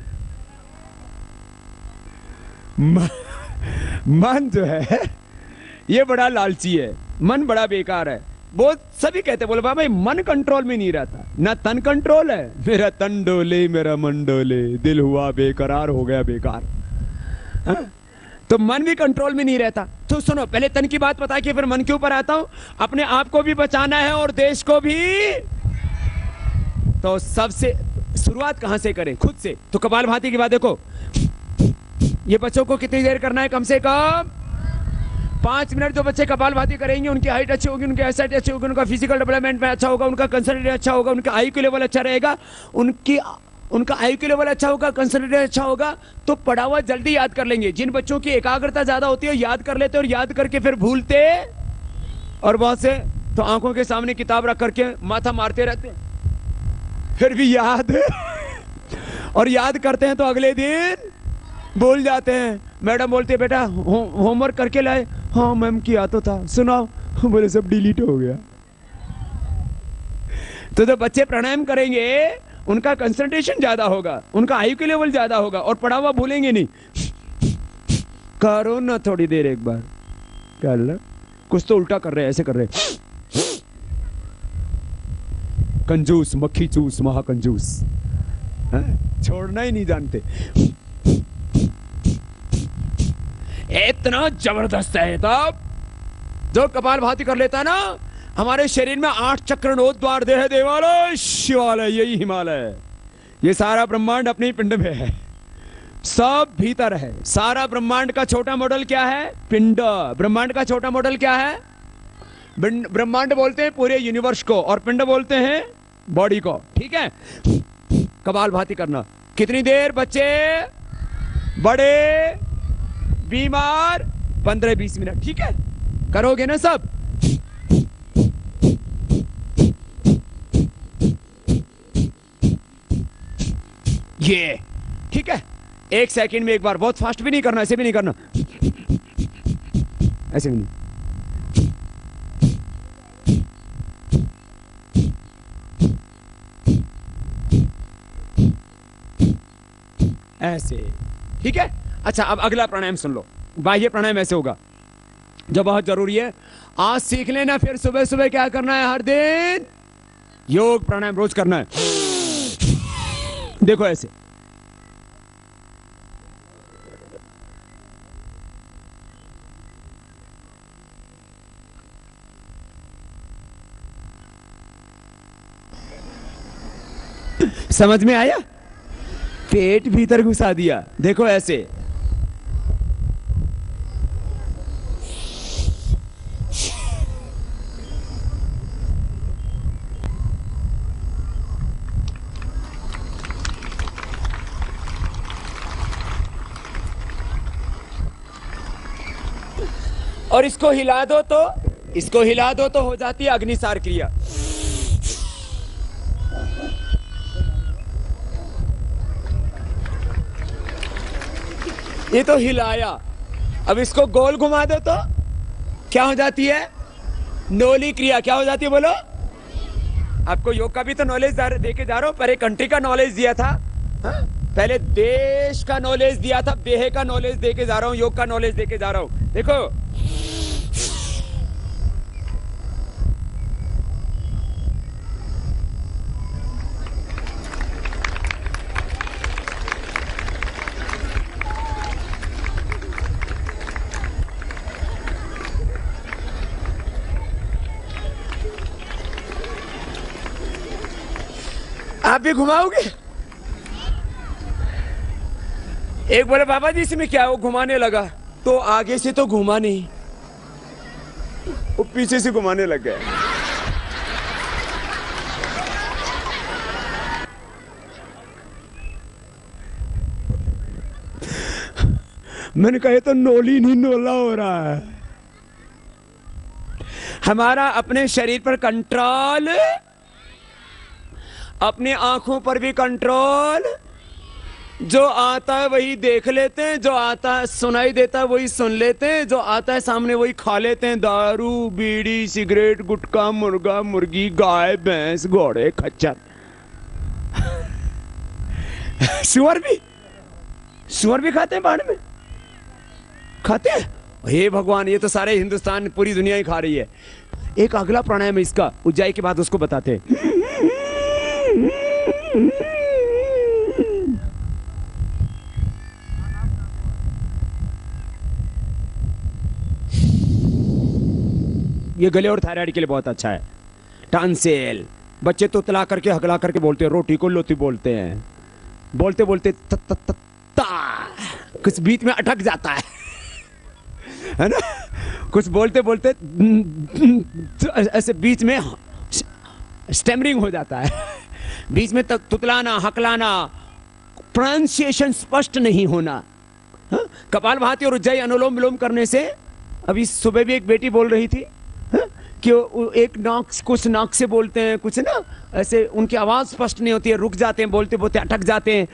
मन जो है ये बड़ा लालची है, मन बड़ा बेकार है। वो सभी कहते बोले भाई मन कंट्रोल में नहीं रहता, ना तन कंट्रोल है। मेरा तन डोले मेरा मन डोले, दिल हुआ बेकरार हो गया बेकार। हा? तो मन भी कंट्रोल में नहीं रहता। तो सुनो, पहले तन की बात बता के फिर मन के ऊपर आता हूं। अपने आप को भी बचाना है और देश को भी। तो सबसे शुरुआत कहां से करें? खुद से। तो कपालभाति की बात देखो, ये बच्चों को कितनी देर करना है? कम से कम 5 मिनट। जो बच्चे कपालभाति करेंगे उनकी हाइट अच्छी होगी, उनकी एसाइट अच्छी होगी, उनका फिजिकल डेवलपमेंट में अच्छा होगा, उनका कंसंट्रेशन अच्छा होगा, उनका आईक्यू लेवल अच्छा रहेगा, उनका आईक्यू लेवल अच्छा होगा, कंसंट्रेशन अच्छा होगा, तो पढ़ा हुआ जल्दी याद कर लेंगे। जिन बच्चों की एकाग्रता ज्यादा होती है याद कर लेते और याद करके फिर भूलते, और बहुत से तो आंखों के सामने किताब रख करके माथा मारते रहते फिर भी याद और याद करते हैं तो अगले दिन भूल जाते हैं। मैडम बोलते हैं बेटा होमवर्क करके लाए? हाँ मैम किया तो था। सुनाओ? बोले सब डिलीट हो गया। तो जो बच्चे प्राणायाम करेंगे उनका कंसंट्रेशन ज्यादा होगा, उनका आईक्यू लेवल ज्यादा होगा, और पढ़ा हुआ भूलेंगे नहीं। करो ना थोड़ी देर, एक बार कर लो। कुछ तो उल्टा कर रहे हैं, ऐसे कर रहे हैं। कंजूस, मक्खी चूस, महाकंजूस, छोड़ना ही नहीं जानते। इतना जबरदस्त है। तब जो कपालभाति कर लेता ना, हमारे शरीर में 8 चक्र, 9 द्वार, देह देवालय शिवालय, यही हिमालय, ये सारा ब्रह्मांड अपने पिंड में है, सब भीतर है। सारा ब्रह्मांड का छोटा मॉडल क्या है? पिंड। ब्रह्मांड का छोटा मॉडल क्या है? ब्रह्मांड बोलते हैं पूरे यूनिवर्स को, और पिंड बोलते हैं बॉडी को। ठीक है? कपालभाति करना। कितनी देर? बच्चे, बड़े, बीमार, 15-20 मिनट। ठीक है? करोगे ना सब? ये ठीक है? 1 सेकंड में एक बार, बहुत फास्ट भी नहीं करना, ऐसे भी नहीं करना, ऐसे भी नहीं। ऐसे। ठीक है? अच्छा, अब अगला प्राणायाम सुन लो। बाह्य प्राणायाम ऐसे होगा जो बहुत जरूरी है। आज सीख लेना, फिर सुबह सुबह क्या करना है? हर दिन योग प्राणायाम रोज करना है। देखो ऐसे। समझ में आया? पेट भीतर घुसा दिया। देखो ऐसे। और इसको हिला दो तो हो जाती है अग्निसार क्रिया। ये तो हिलाया। अब इसको गोल घुमा दो तो क्या हो जाती है? नोली क्रिया। क्या हो जाती है बोलो? आपको योग का भी तो नॉलेज दे के जा रहा हूं, पर एक कंट्री का नॉलेज दिया था। पहले देश का नॉलेज दिया था, देह का नॉलेज देके जा रहा हूं, योग का नॉलेज देके जा रहा हूं। देखो आप भी घुमाओगे? एक बोले बाबा जी इसमें क्या, वो घुमाने लगा तो आगे से तो घुमा नहीं, वो पीछे से घुमाने लग गया। मैंने कहा तो नोली नहीं नोला हो रहा है। हमारा अपने शरीर पर कंट्रोल, अपनी आंखों पर भी कंट्रोल, जो आता है वही देख लेते हैं, जो आता है सुनाई देता है वही सुन लेते हैं, जो आता है सामने वही खा लेते हैं। दारू, बीड़ी, सिगरेट, गुटखा, मुर्गा, मुर्गी, गाय, भैंस, घोड़े, खच्चर, सुअर भी खाते हैं, बाढ़ में खाते हैं। हे भगवान, ये तो सारे हिंदुस्तान, पूरी दुनिया ही खा रही है। एक अगला प्राणायाम है इसका, ऊंचाई के बाद उसको बताते हैं। ये गले और थायराइड के लिए बहुत अच्छा है। टॉन्सिल, बच्चे तो तला करके हकला करके बोलते हैं, रोटी को लोती बोलते हैं, बोलते बोलते कुछ बीच में अटक जाता है ना, कुछ बोलते बोलते ऐसे बीच में स्टैमरिंग हो जाता है, बीच में तुतलाना, हकलाना, प्रोनाउंसिएशन स्पष्ट नहीं होना। कपालभाति और उज्जाई अनुलोम विलोम करने से, अभी सुबह भी एक बेटी बोल रही थी कि एक नाक, कुछ नाक से बोलते हैं, कुछ ना ऐसे उनकी आवाज स्पष्ट नहीं होती है, रुक जाते हैं, बोलते बोलते अटक जाते हैं,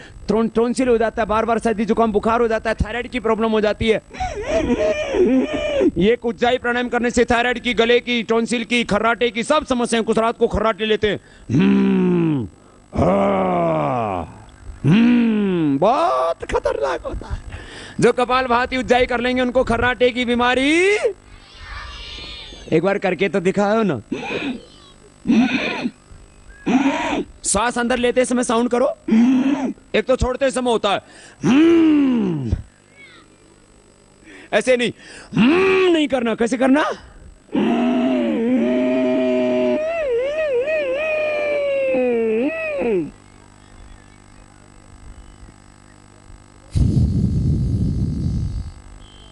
टॉन्सिल हो जाता है, बार बार सर्दी जुकाम बुखार हो जाता है, थायराइड की प्रॉब्लम हो जाती है। ये उज्जाई प्राणायाम करने से थायराइड की, गले की, टॉन्सिल की, खर्राटे की सब समस्याएं, कुछ रात को खर्राटे लेते हैं, बहुत खतरनाक होता है। जो कपालभाति उज्जाई कर लेंगे उनको खर्राटे की बीमारी, एक बार करके तो दिखाओ ना। सांस अंदर लेते समय साउंड करो, एक तो छोड़ते समय होता है ऐसे नहीं, नहीं करना। कैसे करना?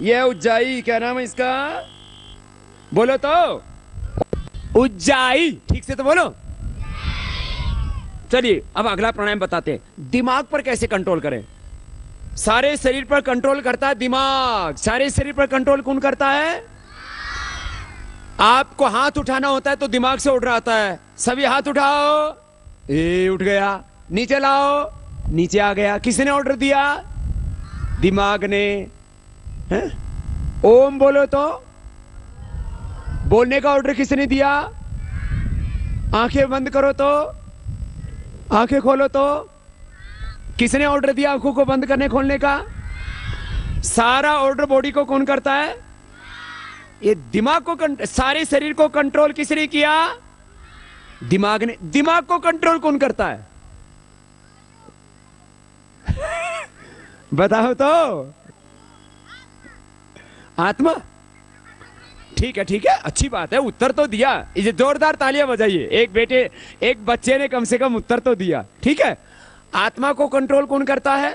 ये उज्जाई, क्या नाम है इसका? बोलो तो, उज्जाई, ठीक से तो बोलो। चलिए अब अगला प्राणायाम बताते हैं। दिमाग पर कैसे कंट्रोल करें? सारे शरीर पर कंट्रोल करता है दिमाग। सारे शरीर पर कंट्रोल कौन करता है? आपको हाथ उठाना होता है तो दिमाग से उठ रहा आता है, सभी हाथ उठाओ, ये उठ गया। नीचे लाओ, नीचे आ गया। किसने ऑर्डर दिया? दिमाग ने। है? ओम बोलो तो, बोलने का ऑर्डर किसने दिया? आंखें बंद करो तो, आंखें खोलो तो, किसने ऑर्डर दिया आंखों को बंद करने खोलने का? सारा ऑर्डर बॉडी को कौन करता है? ये दिमाग को, सारे शरीर को कंट्रोल किसने किया? दिमाग ने। दिमाग को कंट्रोल कौन करता है? बताओ तो। आत्मा। ठीक है, ठीक है, अच्छी बात है, उत्तर तो दिया। इसे जोरदार तालियां बजाइए। एक बच्चे ने कम से कम उत्तर तो दिया। ठीक है। आत्मा को कंट्रोल कौन करता है?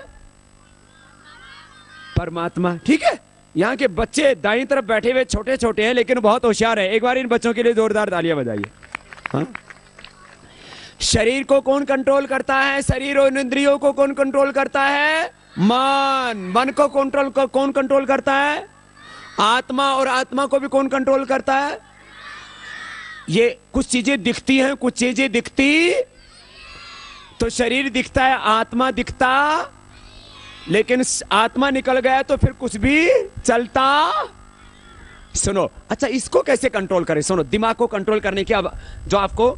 परमात्मा। ठीक है। यहाँ के बच्चे दाईं तरफ बैठे हुए छोटे छोटे हैं लेकिन बहुत होशियार है। एक बार इन बच्चों के लिए जोरदार तालियां बजाइए। हाँ? शरीर को कौन कंट्रोल करता है? शरीर और इंद्रियों को कौन कंट्रोल करता है? मन। मन को कौन कंट्रोल करता है? आत्मा। और आत्मा को भी कौन कंट्रोल करता है? ये कुछ चीजें दिखती हैं, कुछ चीजें दिखती तो शरीर दिखता है, आत्मा दिखता, लेकिन आत्मा निकल गया तो फिर कुछ भी चलता। सुनो, अच्छा इसको कैसे कंट्रोल करें? सुनो, दिमाग को कंट्रोल करने की अब जो आपको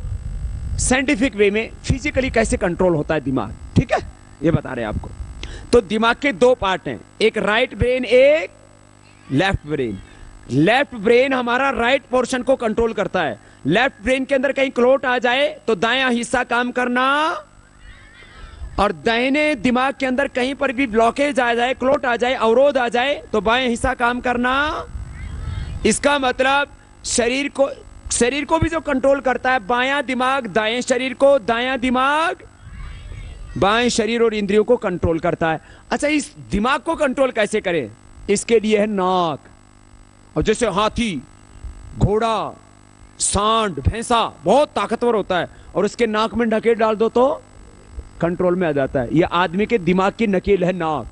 साइंटिफिक वे में फिजिकली कैसे कंट्रोल होता है दिमाग, ठीक है, ये बता रहे हैं आपको। तो दिमाग के दो पार्ट हैं, एक राइट ब्रेन, एक लेफ्ट ब्रेन। लेफ्ट ब्रेन हमारा राइट पोर्शन को कंट्रोल करता है। लेफ्ट ब्रेन के अंदर कहीं क्लोट आ जाए तो दायां हिस्सा काम करना, और दाहिने दिमाग के अंदर कहीं पर भी ब्लॉकेज आ जाए, क्लोट आ जाए, अवरोध आ जाए तो बाएं हिस्सा काम करना। इसका मतलब शरीर को भी जो कंट्रोल करता है, बायां दिमाग दाएं शरीर को, दायां दिमाग बाएं शरीर और इंद्रियों को कंट्रोल करता है। अच्छा, इस दिमाग को कंट्रोल कैसे करें? इसके लिए है नाक। और जैसे हाथी, घोड़ा, सांड, भैंसा बहुत ताकतवर होता है और उसके नाक में नकेल डाल दो तो कंट्रोल में आ जाता है। यह आदमी के दिमाग की नकेल है नाक।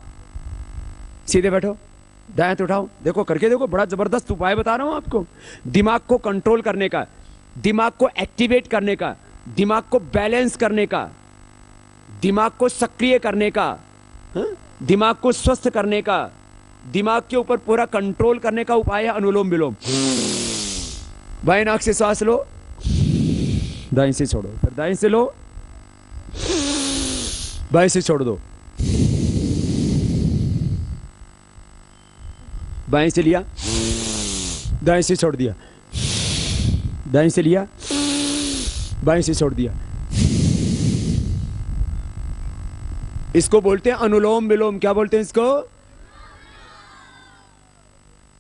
सीधे बैठो, दाएं हाथ उठाओ, देखो करके देखो, बड़ा जबरदस्त उपाय बता रहा हूं आपको दिमाग को कंट्रोल करने का, दिमाग को एक्टिवेट करने का, दिमाग को बैलेंस करने का, दिमाग को सक्रिय करने का, दिमाग को स्वस्थ करने का, दिमाग के ऊपर पूरा कंट्रोल करने का उपाय है अनुलोम विलोम। बाएं नाक से सांस लो, दाएं से छोड़ो, फिर दाएं से लो, बाएं से छोड़ दो, बाएं से लिया, दाएं से छोड़ दिया, दाएं से लिया, बाएं से छोड़ दिया। इसको बोलते हैं अनुलोम विलोम। क्या बोलते हैं इसको?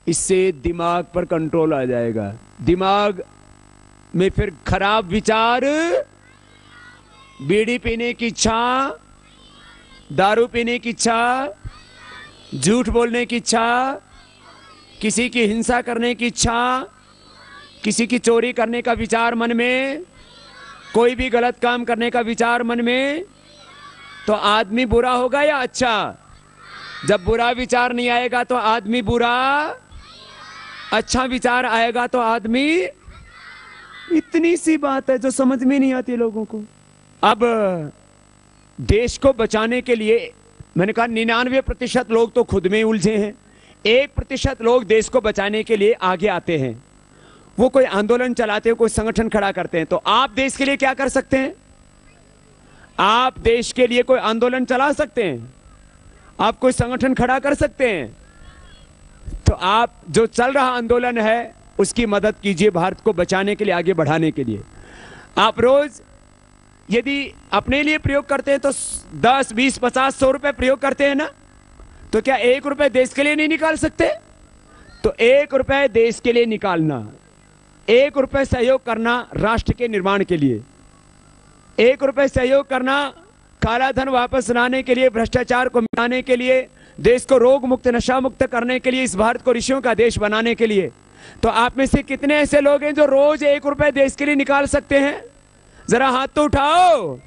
इससे दिमाग पर कंट्रोल आ जाएगा। दिमाग में फिर खराब विचार, बीड़ी पीने की इच्छा, दारू पीने की इच्छा, झूठ बोलने की इच्छा, किसी की हिंसा करने की इच्छा, किसी की चोरी करने का विचार मन में, कोई भी गलत काम करने का विचार मन में, तो आदमी बुरा होगा या अच्छा? जब बुरा विचार नहीं आएगा तो आदमी बुरा, अच्छा विचार आएगा तो आदमी। इतनी सी बात है जो समझ में नहीं आती लोगों को। अब देश को बचाने के लिए मैंने कहा 99% लोग तो खुद में उलझे हैं, 1% लोग देश को बचाने के लिए आगे आते हैं। वो कोई आंदोलन चलाते हैं, कोई संगठन खड़ा करते हैं। तो आप देश के लिए क्या कर सकते हैं? आप देश के लिए कोई आंदोलन चला सकते हैं, आप कोई संगठन खड़ा कर सकते हैं। तो आप जो चल रहा आंदोलन है उसकी मदद कीजिए, भारत को बचाने के लिए, आगे बढ़ाने के लिए। आप रोज यदि अपने लिए प्रयोग करते हैं तो 10, 20, 50, 100 रुपए प्रयोग करते हैं ना, तो क्या 1 रुपए देश के लिए नहीं निकाल सकते? तो 1 रुपए देश के लिए निकालना, 1 रुपए सहयोग करना राष्ट्र के निर्माण के लिए, 1 रुपए सहयोग करना काला धन वापस लाने के लिए, भ्रष्टाचार को मिटाने के लिए, देश को रोग मुक्त, नशा मुक्त करने के लिए, इस भारत को ऋषियों का देश बनाने के लिए। तो आप में से कितने ऐसे लोग हैं जो रोज 1 रुपए देश के लिए निकाल सकते हैं? जरा हाथ तो उठाओ।